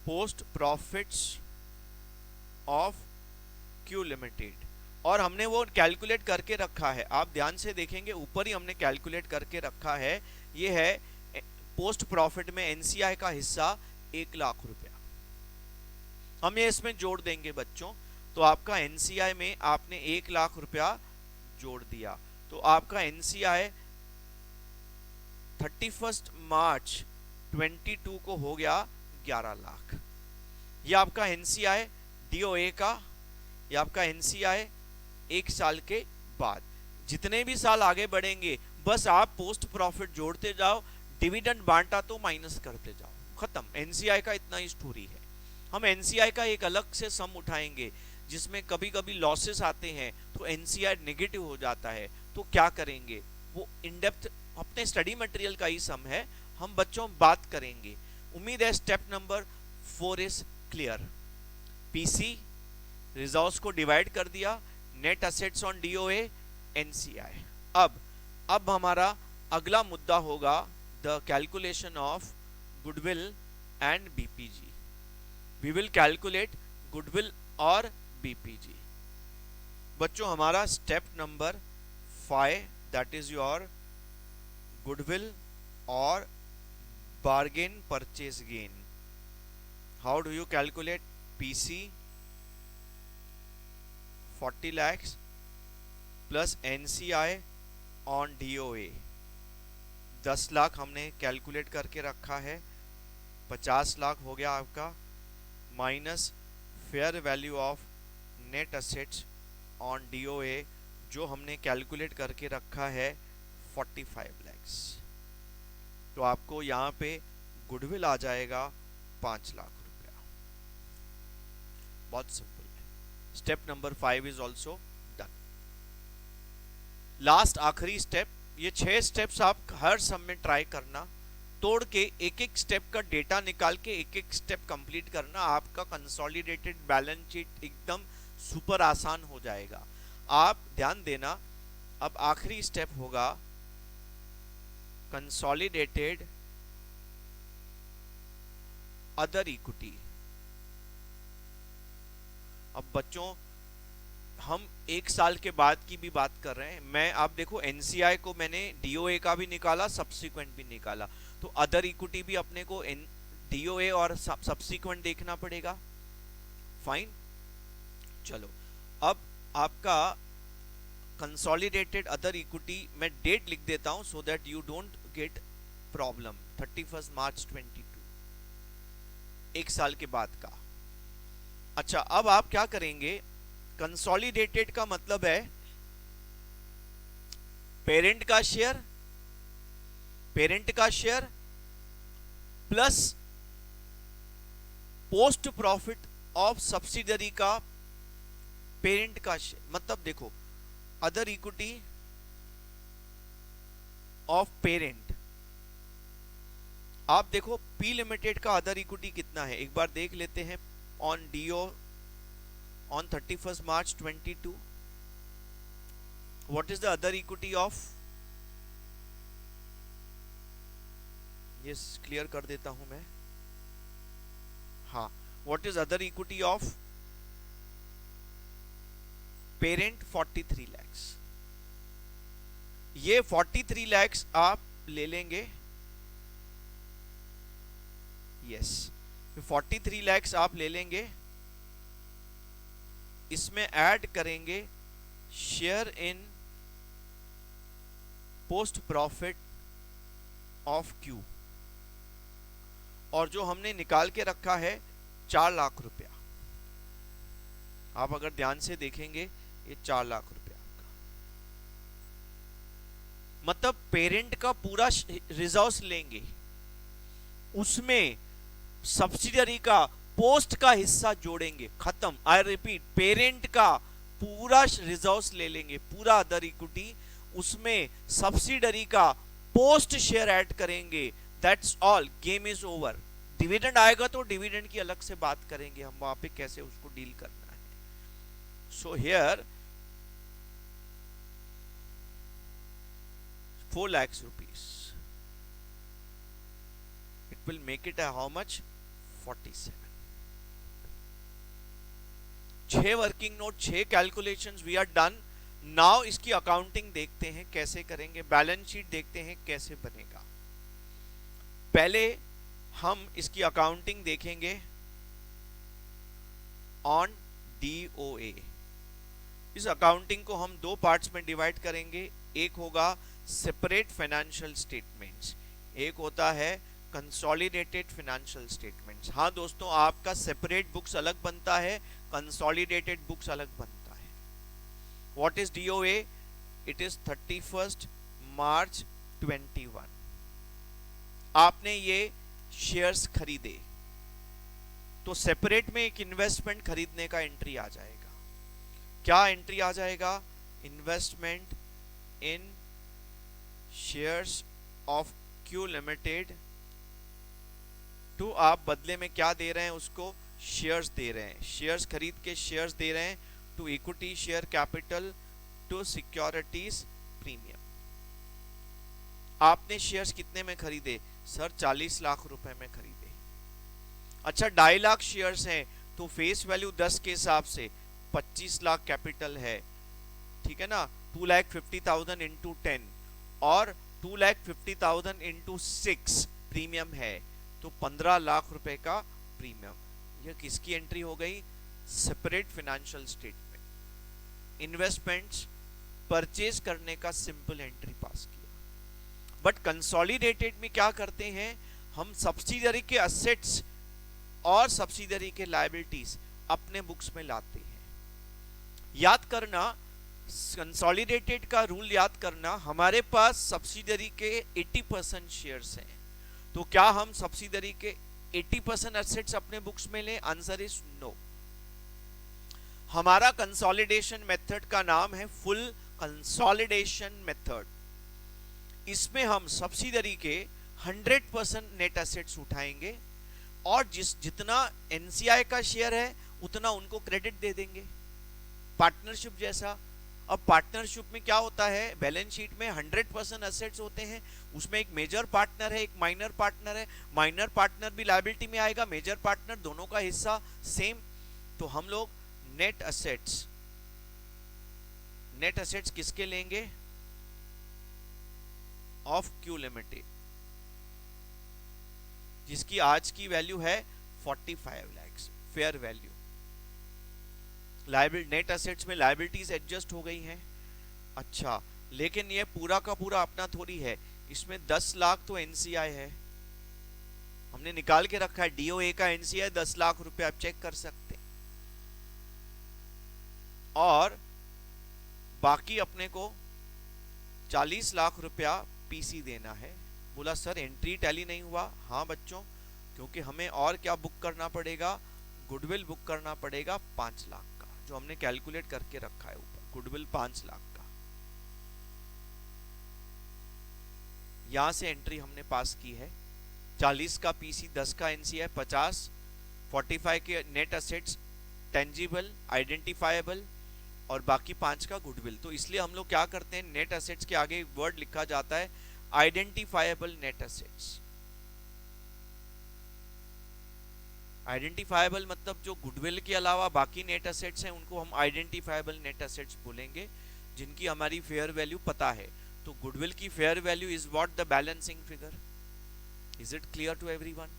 post profits of Q Limited, और हमने वो कैलकुलेट करके रखा है, आप ध्यान से देखेंगे ऊपर ही हमने कैलकुलेट करके रखा है, ये है पोस्ट प्रॉफिट में एनसीआई का हिस्सा 1 लाख रुपया, हम ये इसमें जोड़ देंगे बच्चों, तो आपका एनसीआई में आपने 1 लाख रुपया जोड़ दिया, तो आपका एनसीआई 31 मार्च 22 को हो गया 11 लाख। ये आपका एनसीआई डीओए का, ये आपका एनसीआई 1 साल के बाद। जितने भी साल आगे बढ़ेंगे बस आप पोस्ट प्रॉफिट जोड़ते जाओ, डिविडेंड बांटा तो माइनस करते जाओ, खत्म। एनसीआई का इतना ही स्टोरी है। हम एनसीआई का एक अलग से सम उठाएंगे जिसमें कभी कभी लॉसेस आते हैं तो एनसीआई नेगेटिव हो जाता है, तो क्या करेंगे वो इन डेप्थ अपने स्टडी मटेरियल का ही सम है, हम बच्चों बात करेंगे। उम्मीद है step number 4 is clear. PC reserves को डिवाइड कर दिया, net assets on DOA, NCI. अब हमारा अगला मुद्दा होगा the calculation of goodwill and BPG. We will calculate goodwill और बीपीजी। बच्चों हमारा step number 5 that is your goodwill और bargain purchase gain. How do you calculate? PC 40 lakhs plus NCI on DOA 10 lakh हमने कैलकुलेट करके रखा है, 50 लाख हो गया आपका, minus fair value of net assets on DOA जो हमने कैलकुलेट करके रखा है 45 lakhs। तो आपको यहाँ पे गुडविल आ जाएगा 5 लाख रुपया। बहुत सिंपल है। Step number 5 is also done. Last आखिरी स्टेप, ये 6 स्टेप्स आप हर सम में ट्राई करना, तोड़ के एक एक स्टेप का डेटा निकाल के एक एक स्टेप कंप्लीट करना, आपका कंसोलिडेटेड बैलेंस शीट एकदम सुपर आसान हो जाएगा। आप ध्यान देना, अब आखिरी स्टेप होगा कंसोलिडेटेड अदर इक्विटी। अब बच्चों हम 1 साल के बाद की भी बात कर रहे हैं। मैं आप देखो एनसीआई को मैंने डीओए का भी निकाला, सब्सिक्वेंट भी निकाला, तो अदर इक्विटी भी अपने को डीओए और सब्सिक्वेंट देखना पड़ेगा। फाइन, चलो अब आपका कंसोलिडेटेड अदर इक्विटी मैं डेट लिख देता हूं so that you don't get problem. 31 मार्च 22, 1 साल के बाद का। अच्छा, अब आप क्या करेंगे? कंसोलिडेटेड का मतलब है पेरेंट का share plus post profit of subsidiary का पेरेंट का शेयर। मतलब देखो अदर इक्विटी ऑफ पेरेंट, आप देखो पी लिमिटेड का अदर इक्विटी कितना है, एक बार देख लेते हैं। On DO on 31st March 22, what is the other equity of, ये क्लियर कर देता हूं मैं। हाँ, what is other equity of parent? 43 lakhs। ये 43 lakhs आप ले लेंगे, यस 43 lakhs आप ले लेंगे, इसमें ऐड करेंगे share in post profit of Q, और जो हमने निकाल के रखा है 4 लाख रुपया। आप अगर ध्यान से देखेंगे ये 4 लाख रुपया आपका, मतलब पेरेंट का पूरा रिजर्व्स लेंगे, उसमें सब्सिडरी का पोस्ट का हिस्सा जोड़ेंगे, खत्म। आई रिपीट, पेरेंट का पूरा रिजर्व्स ले लेंगे, पूरा अदर इक्विटी, उसमें सब्सिडरी का पोस्ट शेयर ऐड करेंगे, that's all, game is over. Dividend आएगा तो डिविडेंड की अलग से बात करेंगे हम, वहां पे कैसे उसको डील करना है। So here 4 lakhs rupees, it will make it a how much? 47। 6 working note, 6 calculations we are done. Now इसकी अकाउंटिंग देखते हैं कैसे करेंगे, बैलेंस शीट देखते हैं कैसे बनेगा। पहले हम इसकी अकाउंटिंग देखेंगे ऑन डीओए। इस अकाउंटिंग को हम 2 पार्ट्स में डिवाइड करेंगे, एक होगा सेपरेट फाइनेंशियल स्टेटमेंट्स, एक होता है कंसोलिडेटेड फाइनेंशियल स्टेटमेंट्स। हाँ दोस्तों, आपका सेपरेट बुक्स अलग बनता है, कंसोलिडेटेड बुक्स अलग बनता है। What is DOA? It is 31 मार्च 21। आपने ये शेयर्स खरीदे तो सेपरेट में एक इन्वेस्टमेंट खरीदने का एंट्री आ जाएगा। क्या एंट्री आ जाएगा? Investment in shares of Q limited, to आप बदले में क्या दे रहे हैं उसको? शेयर्स दे रहे हैं, शेयर्स खरीद के शेयर्स दे रहे हैं to equity share capital to securities premium. आपने शेयर्स कितने में खरीदे? सर 40 लाख रुपए में खरीदे। अच्छा 2.5 लाख शेयर्स हैं तो फेस वैल्यू 10 के हिसाब से 25 लाख कैपिटल है, ठीक है ना। 2,50,000 इंटू 10 और 2,50,000 इंटू 6 प्रीमियम है, तो 15 लाख रुपए का प्रीमियम। यह किसकी एंट्री हो गई? Separate financial statement. Investments purchase करने का सिंपल एंट्री पास किया। बट कंसोलिडेटेड में क्या करते हैं हम? सब्सिडरी के असेट्स और सब्सिडरी के लायबिलिटीज अपने बुक्स में लाते हैं। याद करना, कंसोलिडेटेड का रूल याद करना, हमारे पास सब्सिडरी के 80% शेयर्स हैं, तो क्या हम सब्सिडरी के 80% एसेट्स अपने बुक्स में लें? Answer is no. हमारा कंसोलिडेशन मेथड का नाम है फुल कंसोलिडेशन मेथड। इसमें हम सब्सिडरी के 100% नेट एसेट्स उठाएंगे और जितना एनसीआई का शेयर है उतना उनको क्रेडिट दे देंगे, पार्टनरशिप जैसा। अब पार्टनरशिप में क्या होता है? बैलेंस शीट में 100% एसेट्स होते हैं, उसमें एक मेजर पार्टनर है, एक माइनर पार्टनर है। माइनर पार्टनर भी लायबिलिटी में आएगा, मेजर पार्टनर, दोनों का हिस्सा सेम। तो हम लोग नेट एसेट्स किसके लेंगे? ऑफ क्यू लिमिटेड, जिसकी आज की वैल्यू है 45 lakh fair value. Net assets में लायबिलिटीज एडजस्ट हो गई हैं। अच्छा, लेकिन ये पूरा का पूरा अपना थोड़ी है, इसमें 10 लाख तो एनसीआई है, हमने निकाल के रखा है। डीओए का एनसीआई 10 लाख रुपए, आप चेक कर सकते हैं। और बाकी अपने को 40 लाख रुपया पीसी देना है। बोला सर एंट्री टैली नहीं हुआ। हाँ बच्चों, क्योंकि हमें और क्या बुक करना पड़ेगा? गुडविल बुक करना पड़ेगा 5 लाख का, जो हमने कैलकुलेट करके रखा है ऊपर। गुडविल 5 लाख का, यहां से एंट्री हमने पास की है। 40 का पीसी, 10 का एनसीआई, 50, 45 के नेट एसेट्स टेंजिबल आइडेंटिफाएबल और बाकी 5 का गुडविल। तो इसलिए हम लोग क्या करते हैं, नेट एसेट्स के आगे वर्ड लिखा जाता है आइडेंटिफाएबल नेट एसेट्स। आइडेंटिफाएबल मतलब जो गुडविल के अलावा बाकी नेट एसेट्स हैं उनको हम आइडेंटिफाएबल नेट एसेट्स बोलेंगे, जिनकी हमारी फेयर वैल्यू पता है। तो गुडविल की fair value is what? The balancing figure. Is it clear to everyone?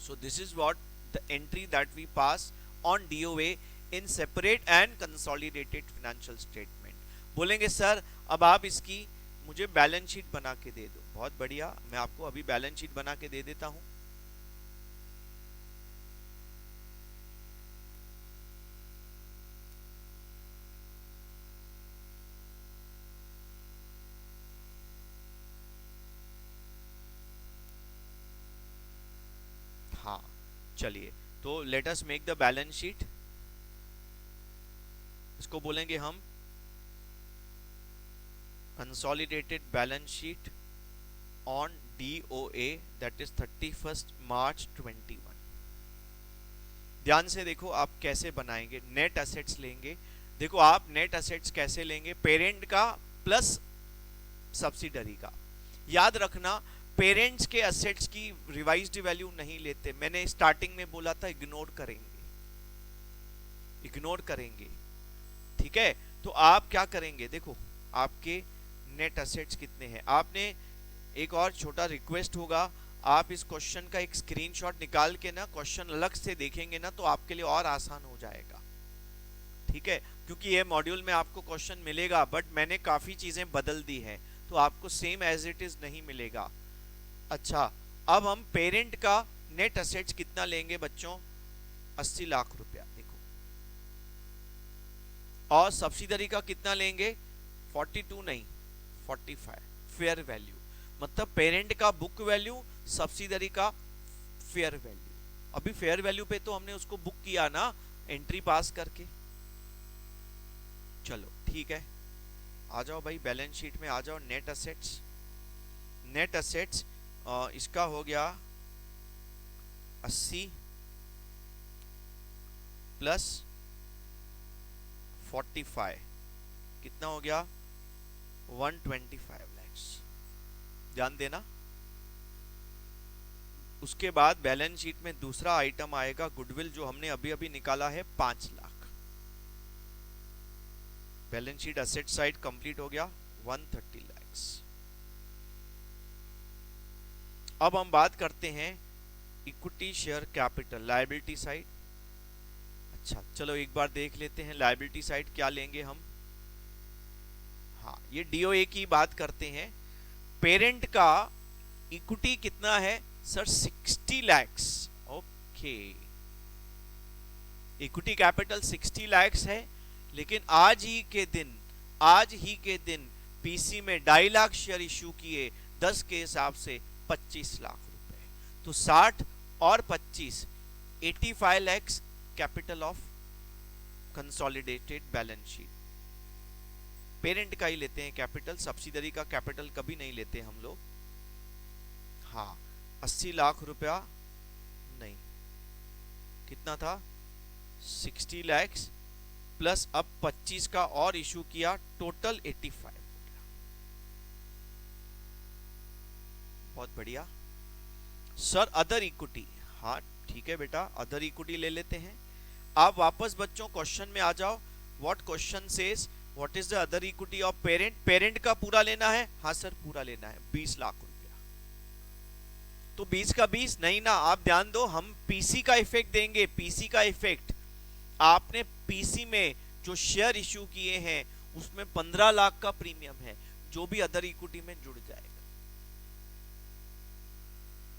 So this is what the entry that we pass on DOA in separate and consolidated financial statement. बोलेंगे sir अब आप इसकी मुझे balance sheet बना के दे दो। बहुत बढ़िया, मैं आपको अभी बैलेंस शीट बना के दे देता हूं। हाँ चलिए, तो let us make the balance sheet. इसको बोलेंगे हम consolidated balance sheet on DOA, that is 31 मार्च 21। ध्यान से देखो आप कैसे बनाएंगे। नेट एसेट्स लेंगे। देखो आप नेट एसेट्स कैसे लेंगे? पेरेंट का प्लस सब्सिडरी का। याद रखना, पेरेंट्स के एसेट्स की रिवाइज्ड वैल्यू नहीं लेते। मैंने स्टार्टिंग में बोला था इग्नोर करेंगे, इग्नोर करेंगे, ठीक है। तो आप क्या करेंगे? देखो आपके नेट एसेट्स कितने हैं। आपने एक और छोटा रिक्वेस्ट होगा, आप इस क्वेश्चन का एक स्क्रीनशॉट निकाल के ना क्वेश्चन अलग से देखेंगे ना तो आपके लिए और आसान हो जाएगा, ठीक है। क्योंकि ये मॉड्यूल में आपको क्वेश्चन मिलेगा बट मैंने काफी चीजें बदल दी हैं, तो आपको सेम एज इट इज नहीं मिलेगा। अच्छा, अब हम पेरेंट का नेट एसेट्स कितना लेंगे बच्चों? 80 लाख रुपया। देखो, और सब्सिडरी का कितना लेंगे? 42 नहीं 45 फेयर वैल्यू। मतलब पेरेंट का बुक वैल्यू, सब्सिडरी का फेयर वैल्यू। अभी फेयर वैल्यू पे तो हमने उसको बुक किया ना एंट्री पास करके। चलो ठीक है, आ जाओ भाई बैलेंस शीट में आ जाओ। नेट एसेट्स, नेट एसेट्स इसका हो गया 80 प्लस 45 कितना हो गया? 125 लाख। ध्यान देना, उसके बाद बैलेंस शीट में दूसरा आइटम आएगा गुडविल, जो हमने अभी अभी निकाला है 5 lakh. Balance sheet asset side complete हो गया, 130 लाख। अब हम बात करते हैं equity share capital, liability side. अच्छा चलो एक बार देख लेते हैं लायबिलिटी साइड क्या लेंगे हम। हाँ, ये डीओए की बात करते हैं। पेरेंट का इक्विटी कितना है sir? 60 lakh. Okay, equity capital 60 lakh है, लेकिन आज ही के दिन पीसी में 2.5 लाख शेयर इश्यू किए, 10 के हिसाब से 25 लाख रुपए। तो 60 और 25, 85 lakh capital of consolidated balance sheet. Parent का ही लेते हैं कैपिटल, सब्सिडरी का कैपिटल कभी नहीं लेते हम लोग। हाँ, 80 लाख रुपया नहीं, कितना था? 60 लाख प्लस अब 25 का और इशू किया, टोटल 85 हो गया। बहुत बढ़िया सर। अदर इक्विटी, हाँ ठीक है बेटा, अदर इक्विटी ले लेते हैं। आप वापस बच्चों क्वेश्चन में आ जाओ। What question says what is the other equity of parent? Parent का पूरा लेना है? हाँ सर पूरा लेना है, 20 लाख रुपया। तो 20 का 20 नहीं ना, आप ध्यान दो, हम पीसी का इफेक्ट देंगे। पीसी का इफेक्ट, आपने पीसी में जो शेयर इश्यू किए हैं उसमें 15 लाख का प्रीमियम है, जो भी अदर इक्विटी में जुड़ जाएगा।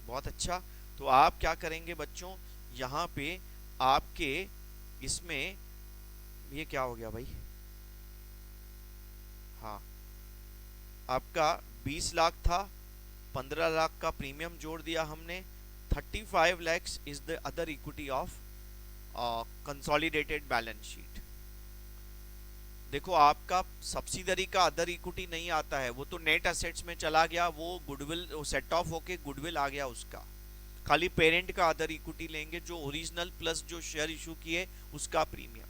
बहुत अच्छा। तो आप क्या करेंगे बच्चों, यहां पे आपके इसमें ये क्या हो गया भाई? हाँ, आपका 20 लाख था, 15 लाख का प्रीमियम जोड़ दिया हमने, 35 lakh is the other equity of consolidated balance sheet. देखो आपका सब्सिडरी का अदर इक्विटी नहीं आता है, वो तो नेट असेट्स में चला गया, वो गुडविल सेट ऑफ होके गुडविल आ गया उसका। खाली पेरेंट का अदर इक्विटी लेंगे, जो ओरिजिनल प्लस जो शेयर इशू किए उसका प्रीमियम।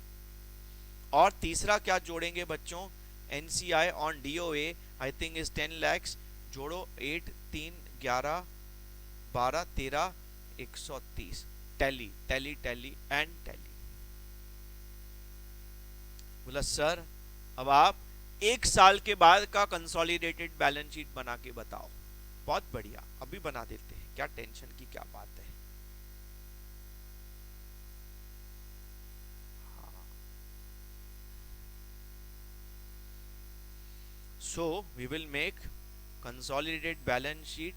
और तीसरा क्या जोड़ेंगे बच्चों? NCI on DOA I think is 10 lakh. जोड़ो 8 3 11 12 13 130। Tally tally tally and tally. बोला सर अब आप 1 साल के बाद का कंसोलिडेटेड बैलेंस शीट बना के बताओ। बहुत बढ़िया, अभी बना देते हैं, क्या टेंशन की क्या बात है। So we will make consolidated balance sheet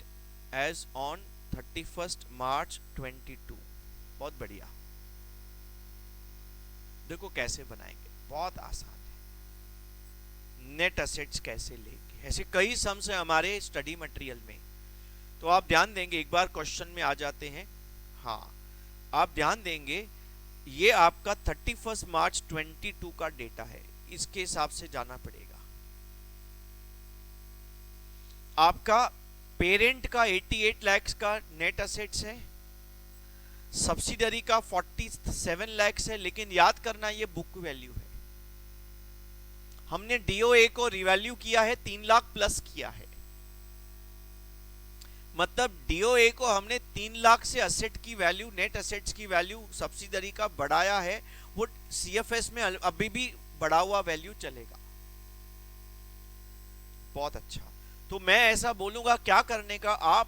as on 31st March 22। बहुत बढ़िया। देखो कैसे बनाएंगे, बहुत आसान है। नेट असेट्स कैसे लेंगे, ऐसे कई सम्स है हमारे स्टडी मटेरियल में, तो आप ध्यान देंगे। एक बार क्वेश्चन में आ जाते हैं। हाँ, आप ध्यान देंगे, ये आपका 31 मार्च 22 का डेटा है, इसके हिसाब से जाना पड़ेगा। आपका पेरेंट का 88 लाख का नेट असेट्स है, सब्सिडरी का 47 लाख है, लेकिन याद करना ये बुक वैल्यू है। हमने डीओए को रिवैल्यू किया है, 3 लाख प्लस किया है, मतलब डीओए को हमने 3 लाख से असेट की वैल्यू, नेट असेट्स की वैल्यू सब्सिडरी का बढ़ाया है। वो सीएफएस में अभी भी बढ़ा हुआ वैल्यू चलेगा। बहुत अच्छा। तो मैं ऐसा बोलूंगा क्या करने का, आप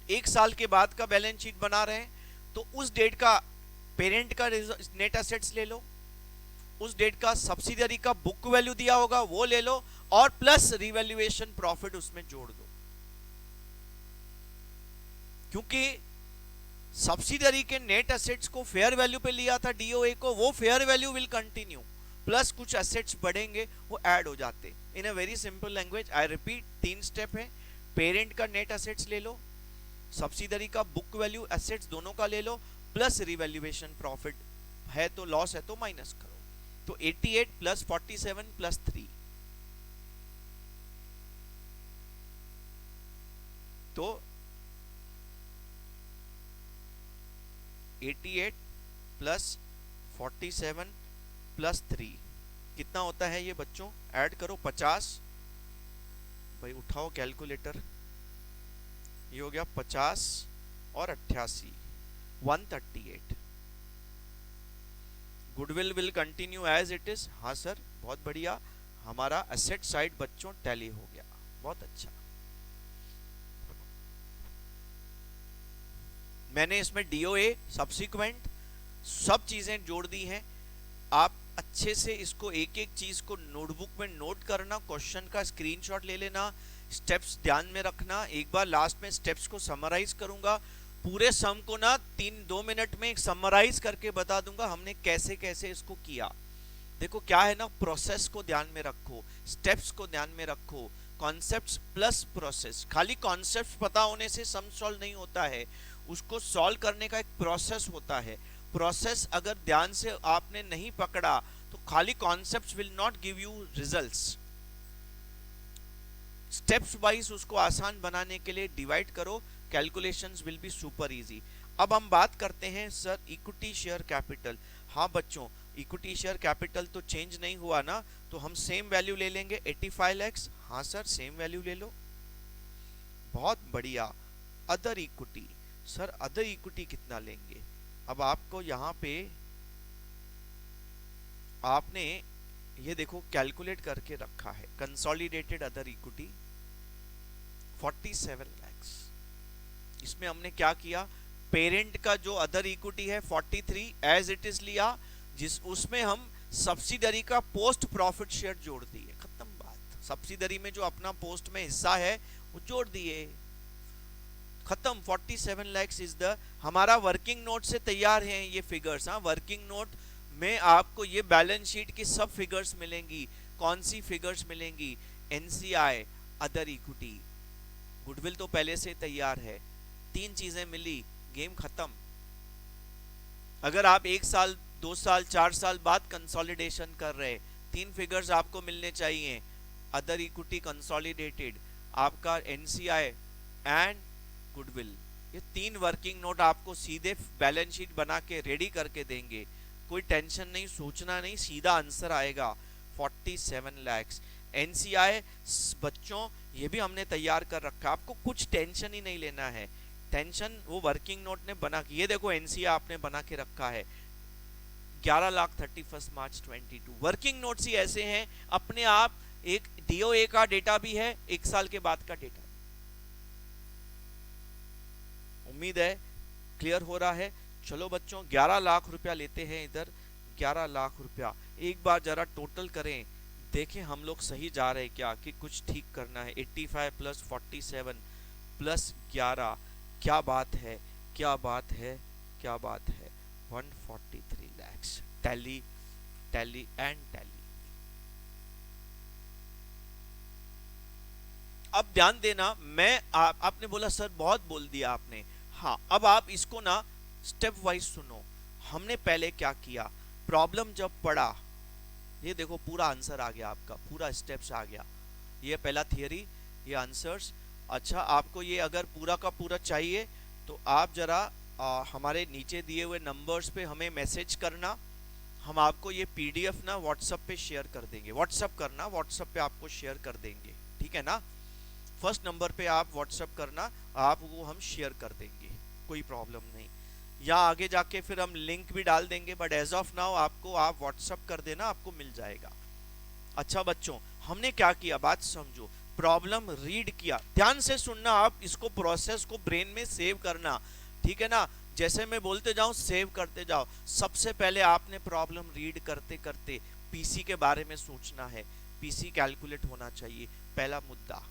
1 साल के बाद का बैलेंस शीट बना रहे हैं तो उस डेट का पेरेंट का नेट एसेट्स ले लो, उस डेट का सब्सिडरी का बुक वैल्यू दिया होगा वो ले लो, और प्लस रिवैल्यूएशन प्रॉफिट उसमें जोड़ दो। क्योंकि सब्सिडरी के नेट एसेट्स को फेयर वैल्यू पे लिया था डीओए को, वो fair value will continue, plus कुछ एसेट्स बढ़ेंगे वो ऐड हो जाते। In a very simple language I repeat, 3 step है। पेरेंट का नेट एसेट्स ले लो, सब्सिडरी का बुक वैल्यू एसेट्स दोनों का ले लो, प्लस रिवैल्यूएशन प्रॉफिट है तो लॉस है तो माइनस करो। तो 88 प्लस 47 प्लस 3, तो 88 प्लस 47 प्लस 3 कितना होता है ये बच्चों? ऐड करो 50। भाई उठाओ कैलकुलेटर, ये हो गया 50 और 88, 138। Goodwill will continue as it is. हाँ सर, बहुत बढ़िया, हमारा एसेट साइड बच्चों टैली हो गया, बहुत अच्छा। मैंने इसमें डीओए, सब्सिक्वेंट, सब चीजें जोड़ दी हैं। आप अच्छे से इसको एक एक चीज को नोटबुक में नोट करना, क्वेश्चन का स्क्रीनशॉट ले लेना, स्टेप्स ध्यान में रखना। एक बार लास्ट में स्टेप्स को समराइज करूंगा, पूरे सम को ना 2 मिनट में एक समराइज करके बता दूंगा हमने कैसे कैसे इसको किया। देखो क्या है ना, प्रोसेस को ध्यान में रखो, स्टेप्स को ध्यान में रखो, कॉन्सेप्ट्स प्लस प्रोसेस। खाली कॉन्सेप्ट पता होने से सम सॉल्व नहीं होता है, उसको सॉल्व करने का एक प्रोसेस होता है। प्रोसेस अगर ध्यान से आपने नहीं पकड़ा तो खाली concepts will not give you results. Steps wise उसको आसान बनाने के लिए डिवाइड करो, calculations will be super easy. अब हम बात करते हैं सर इक्विटी शेयर कैपिटल। हाँ बच्चों, इक्विटी शेयर कैपिटल तो चेंज नहीं हुआ ना, तो हम सेम वैल्यू ले लेंगे 85 lakhs। हाँ सर, सेम वैल्यू ले लो, बहुत बढ़िया। Other equity, sir other equity कितना लेंगे? अब आपको यहाँ पे आपने ये देखो कैलकुलेट करके रखा है, कंसोलिडेटेड अदर इक्विटी 47 lakhs। इसमें हमने क्या किया, पेरेंट का जो अदर इक्विटी है 43 एज इट इज लिया, जिस उसमें हम सब्सिडरी का पोस्ट प्रॉफिट शेयर जोड़ दिए, खत्म बात। सब्सिडरी में जो अपना पोस्ट में हिस्सा है वो जोड़ दिए, खत्म। 47 lakhs इज द, हमारा वर्किंग नोट से तैयार हैं ये फिगर्स। हाँ, वर्किंग नोट में आपको ये बैलेंस शीट की सब फिगर्स मिलेंगी। कौन सी फिगर्स मिलेंगी? एनसीआई, अदर इक्विटी, गुडविल तो पहले से तैयार है। 3 चीजें मिली, गेम खत्म। अगर आप 1 साल 2 साल 4 साल बाद कंसोलिडेशन कर रहे, 3 फिगर्स आपको मिलने चाहिए, अदर इक्विटी कंसोलिडेटेड, आपका एनसीआई एंड गुडविल। ये 3 वर्किंग नोट आपको सीधे बैलेंस शीट बना के रेडी करके देंगे। कोई टेंशन नहीं, सोचना नहीं, सीधा आंसर आएगा 47 lakhs। एनसीआई बच्चों ये भी हमने तैयार कर रखा, आपको कुछ टेंशन ही नहीं लेना है। टेंशन वो वर्किंग नोट ने बना के, ये देखो एनसीआई आपने बना के रखा है 11 लाख 31 मार्च 22। वर्किंग नोट्स ही ऐसे हैं, अपने आप एक डीओए का डेटा भी है, 1 साल के बाद का डेटा। उम्मीद है क्लियर हो रहा है। चलो बच्चों, 11 लाख रुपया लेते हैं इधर, 11 लाख रुपया एक बार जरा टोटल करें, देखें हम लोग सही जा रहे हैं क्या, कि कुछ ठीक करना है। 85 प्लस 47 प्लस 11, क्या बात है, क्या बात है, क्या बात है, 143 lakhs। Tally tally and tally. अब ध्यान देना, मैं आपने बोला सर बहुत बोल दिया आपने। हाँ, अब आप इसको ना स्टेप वाइज सुनो। हमने पहले क्या किया, प्रॉब्लम जब पढ़ा, ये देखो पूरा आंसर आ गया आपका, पूरा स्टेप्स आ गया। ये पहला थियरी, ये आंसर्स। अच्छा, आपको ये अगर पूरा का पूरा चाहिए तो आप जरा हमारे नीचे दिए हुए नंबर्स पे हमें मैसेज करना, हम आपको ये पीडीएफ ना व्हाट्सएप पे शेयर कर देंगे। व्हाट्सएप करना, व्हाट्सएप पे आपको शेयर कर देंगे, ठीक है ना। फर्स्ट नंबर पे आप व्हाट्सएप करना, आपको हम शेयर कर देंगे, कोई प्रॉब्लम नहीं। या आगे जाके फिर हम लिंक भी डाल देंगे, बट एज ऑफ नाउ आपको आप व्हाट्सएप कर देना, आपको मिल जाएगा। अच्छा बच्चों, हमने क्या किया, बात समझो। प्रॉब्लम रीड किया, ध्यान से सुनना, आप इसको प्रोसेस को ब्रेन में सेव करना, ठीक है ना। जैसे मैं बोलते जाऊं सेव करते जाओ। सबसे पहले आपने प्रॉब्लम रीड करते करते पीसी के बारे में सोचना है, पीसी कैलकुलेट होना चाहिए। पहला मुद्दा,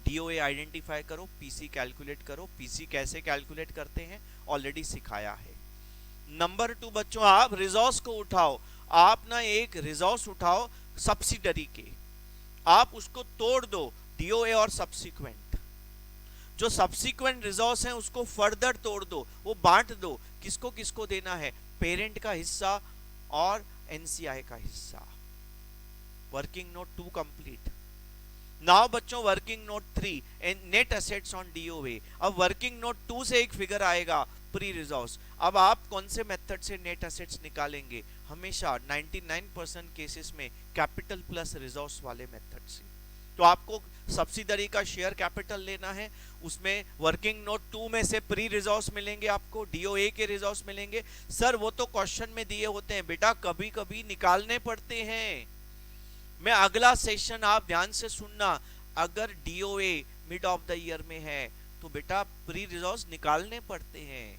डीओए आइडेंटिफाई करो, पीसी कैलकुलेट करो। पीसी कैसे कैलकुलेट करते हैं ऑलरेडी सिखाया है। नंबर 2 बच्चों, आप रिजोर्स को उठाओ। आप ना एक रिजोर्स उठाओ सब्सिडरी के, आप उसको तोड़ दो, डीओए और सब्सिक्वेंट। जो सब्सिक्वेंट रिजोर्स हैं उसको फर्दर तोड़ दो, वो बांट दो, किसको किसको देना है, पेरेंट का हिस्सा और एनसीआई का हिस्सा। Working note 2 complete. नाउ बच्चों working note 3, net assets on DOA. अब वर्किंग नोट 2 से एक फिगर आएगा, प्री रिजर्व्स। अब आप कौन से मेथड से नेट एसेट्स निकालेंगे? हमेशा 99% केसेस में कैपिटल प्लस रिजर्व्स वाले मेथड से। तो आपको सब्सिडरी का शेयर कैपिटल लेना है, उसमें वर्किंग नोट 2 में से प्री रिजर्व्स मिलेंगे, आपको डीओए के रिजर्व्स मिलेंगे। सर वो तो क्वेश्चन में दिए होते हैं बेटा, कभी कभी निकालने पड़ते हैं। मैं अगला सेशन आप ध्यान से सुनना, अगर DOA mid of the year में है तो बेटा प्री रिजर्व्स निकालने पड़ते हैं।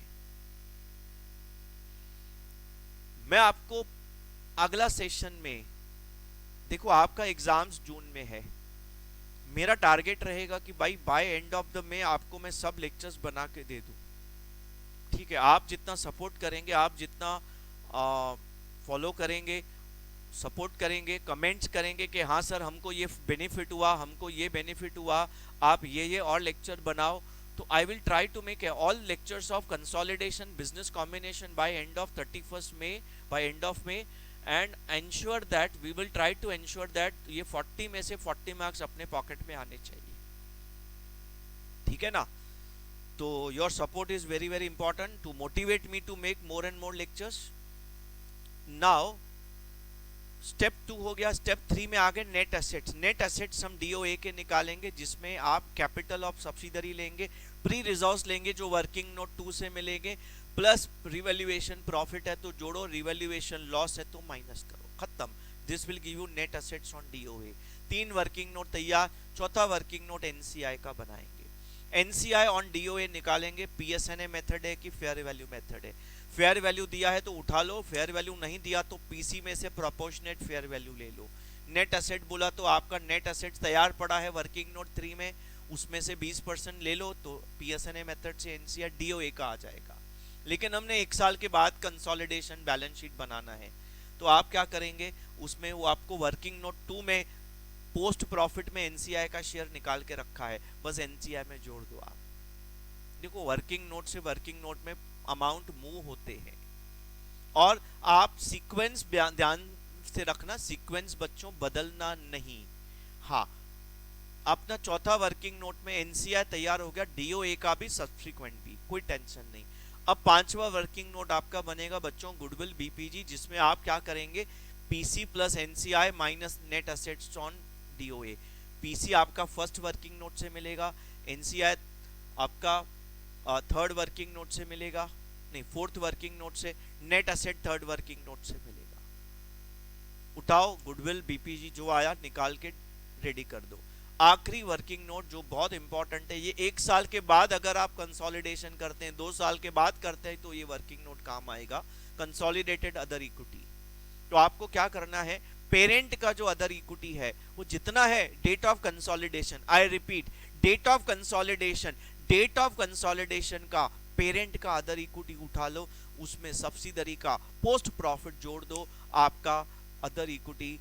मैं आपको अगला सेशन में, देखो आपका एग्जाम्स जून में है, मेरा टारगेट रहेगा कि भाई बाय एंड ऑफ द मे आपको मैं सब लेक्चर्स बना के दे दूं। ठीक है, आप जितना सपोर्ट करेंगे, आप जितना फॉलो करेंगे, सपोर्ट करेंगे, कमेंट्स करेंगे कि हाँ सर हमको ये बेनिफिट हुआ, हमको ये बेनिफिट हुआ, आप ये और लेक्चर बनाओ, तो I will try to make all lectures of consolidation business combination by end of 31st May, by end of May, and ensure that we will try to ensure that ये 40 में से 40 marks अपने pocket में आने चाहिए। ठीक है ना? तो your support is very very important to motivate me to make more and more lectures. Now step 2 हो गया। स्टेप 3 में आगे नेट एसेट्स। नेट एसेट्स हम डीओए के निकालेंगे, जिसमें आप कैपिटल ऑफ सब्सिडरी लेंगे, प्री रिजर्व्स लेंगे जो वर्किंग नोट 2 से मिलेंगे, प्लस रिवैल्यूएशन प्रॉफिट है तो जोड़ो, रिवैल्यूएशन लॉस है तो माइनस करो, खत्म। This will give you net assets on DOA. 3 working note तैयार। चौथा वर्किंग नोट एनसीआई का बनाएंगे। एनसीआई ऑन डीओए निकालेंगे। पीएसएनए मेथड है कि फेयर वैल्यू मेथड है? फेयर वैल्यू दिया है तो उठा लो, फेयर वैल्यू नहीं दिया तो पीसी में से प्रोपोर्शनेट फेयर वैल्यू ले लो। नेट एसेट बोला तो आपका नेट एसेट तैयार पड़ा है वर्किंग नोट 3 में, उसमें से 20% ले लो तो पीएसएनए मेथड से एनसीआर डीओए का आ जाएगा। लेकिन हमने 1 साल के बाद कंसोलिडेशन बैलेंस शीट बनाना है, तो आप क्या करेंगे, उसमें वो आपको वर्किंग नोट 2 में पोस्ट प्रॉफिट में एनसीआई का शेयर निकाल के रखा है, बस एनसीआई में जोड़ दो आप। देखो वर्किंग नोट से वर्किंग नोट में अमाउंट मूव होते हैं, और आप सीक्वेंस ध्यान से रखना, सीक्वेंस बच्चों बदलना नहीं। हाँ, अपना चौथा वर्किंग नोट में एनसीआई तैयार हो गया, डीओए का भी, सब्सिक्वेंट भी, कोई टेंशन नहीं। अब 5वां वर्किंग नोट आपका बनेगा बच्चों गुडविल बीपीजी, जिसमें आप क्या करेंगे, PC plus NCI minus net assets on DOA. PC आपका फर्स्ट वर्किंग नोट से मिलेगा, एनसीआई आपका थर्ड वर्किंग नोट से मिलेगा, नहीं फोर्थ वर्किंग नोट से, net asset third working note से मिलेगा। उठाओ गुडविल बीपीजी जो आया निकाल के रेडी कर दो। आखिरी वर्किंग नोट जो बहुत इंपॉर्टेंट है, ये 1 साल के बाद अगर आप कंसोलिडेशन करते हैं, 2 साल के बाद करते हैं तो ये वर्किंग नोट काम आएगा, कंसोलिडेटेड अदर इक्विटी। तो आपको क्या करना है, पेरेंट का जो अदर इक्विटी है वो जितना है date of consolidation, I repeat date of consolidation, date of consolidation का पेरेंट का अदर इक्विटी उठा लो, उसमें सब्सिडरी का पोस्ट प्रॉफिट जोड़ दो, आपका अदर इक्विटी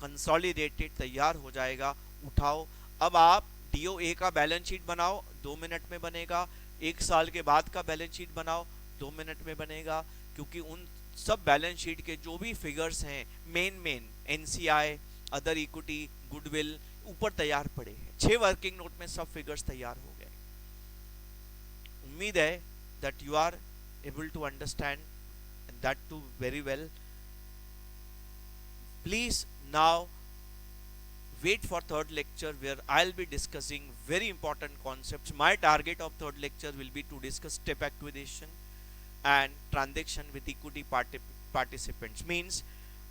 कंसोलिडेटेड तैयार हो जाएगा। उठाओ, अब आप डीओए का बैलेंस शीट बनाओ, 2 मिनट में बनेगा। 1 साल के बाद का बैलेंस शीट बनाओ, 2 मिनट में बनेगा, क्योंकि उन सब बैलेंस शीट के जो भी फिगर्स हैं main NCI, other equity, goodwill ऊपर तैयार पड़े हैं। 6 वर्किंग नोट में सब फिगर्स तैयार हो गए। उम्मीद है that you are able to understand, and that too very well. Please now wait for third lecture where I'll be discussing very important concepts. My target of third lecture will be to discuss step acquisition and transaction with equity participants. Means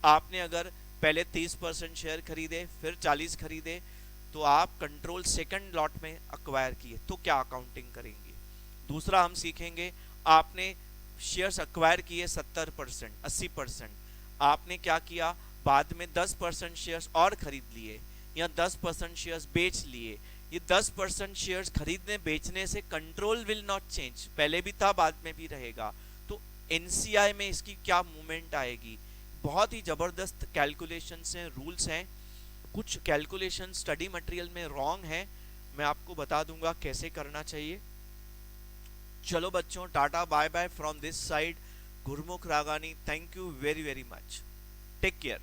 आपने अगर पहले 30% share खरीदे, फिर 40 खरीदे, तो आप control second lot में acquire किए तो क्या अकाउंटिंग करेंगे। दूसरा हम सीखेंगे, आपने शेयर्स अक्वायर किए 70%, 80%, आपने क्या किया, बाद में 10% शेयर्स और खरीद लिए या 10% शेयर्स बेच लिए। ये 10% शेयर्स खरीदने बेचने से कंट्रोल विल नॉट चेंज, पहले भी था बाद में भी रहेगा। तो एनसीआई में इसकी क्या मूवमेंट आएगी, बहुत ही जबरदस्त कैलकुलेशंस हैं, रूल्स हैं। कुछ कैलकुलेशन स्टडी मटेरियल में रॉन्ग है, मैं आपको बता दूंगा कैसे करना चाहिए। चलो बच्चों, tata bye bye from this side, Gurmukh Ragani, thank you very very much, take care.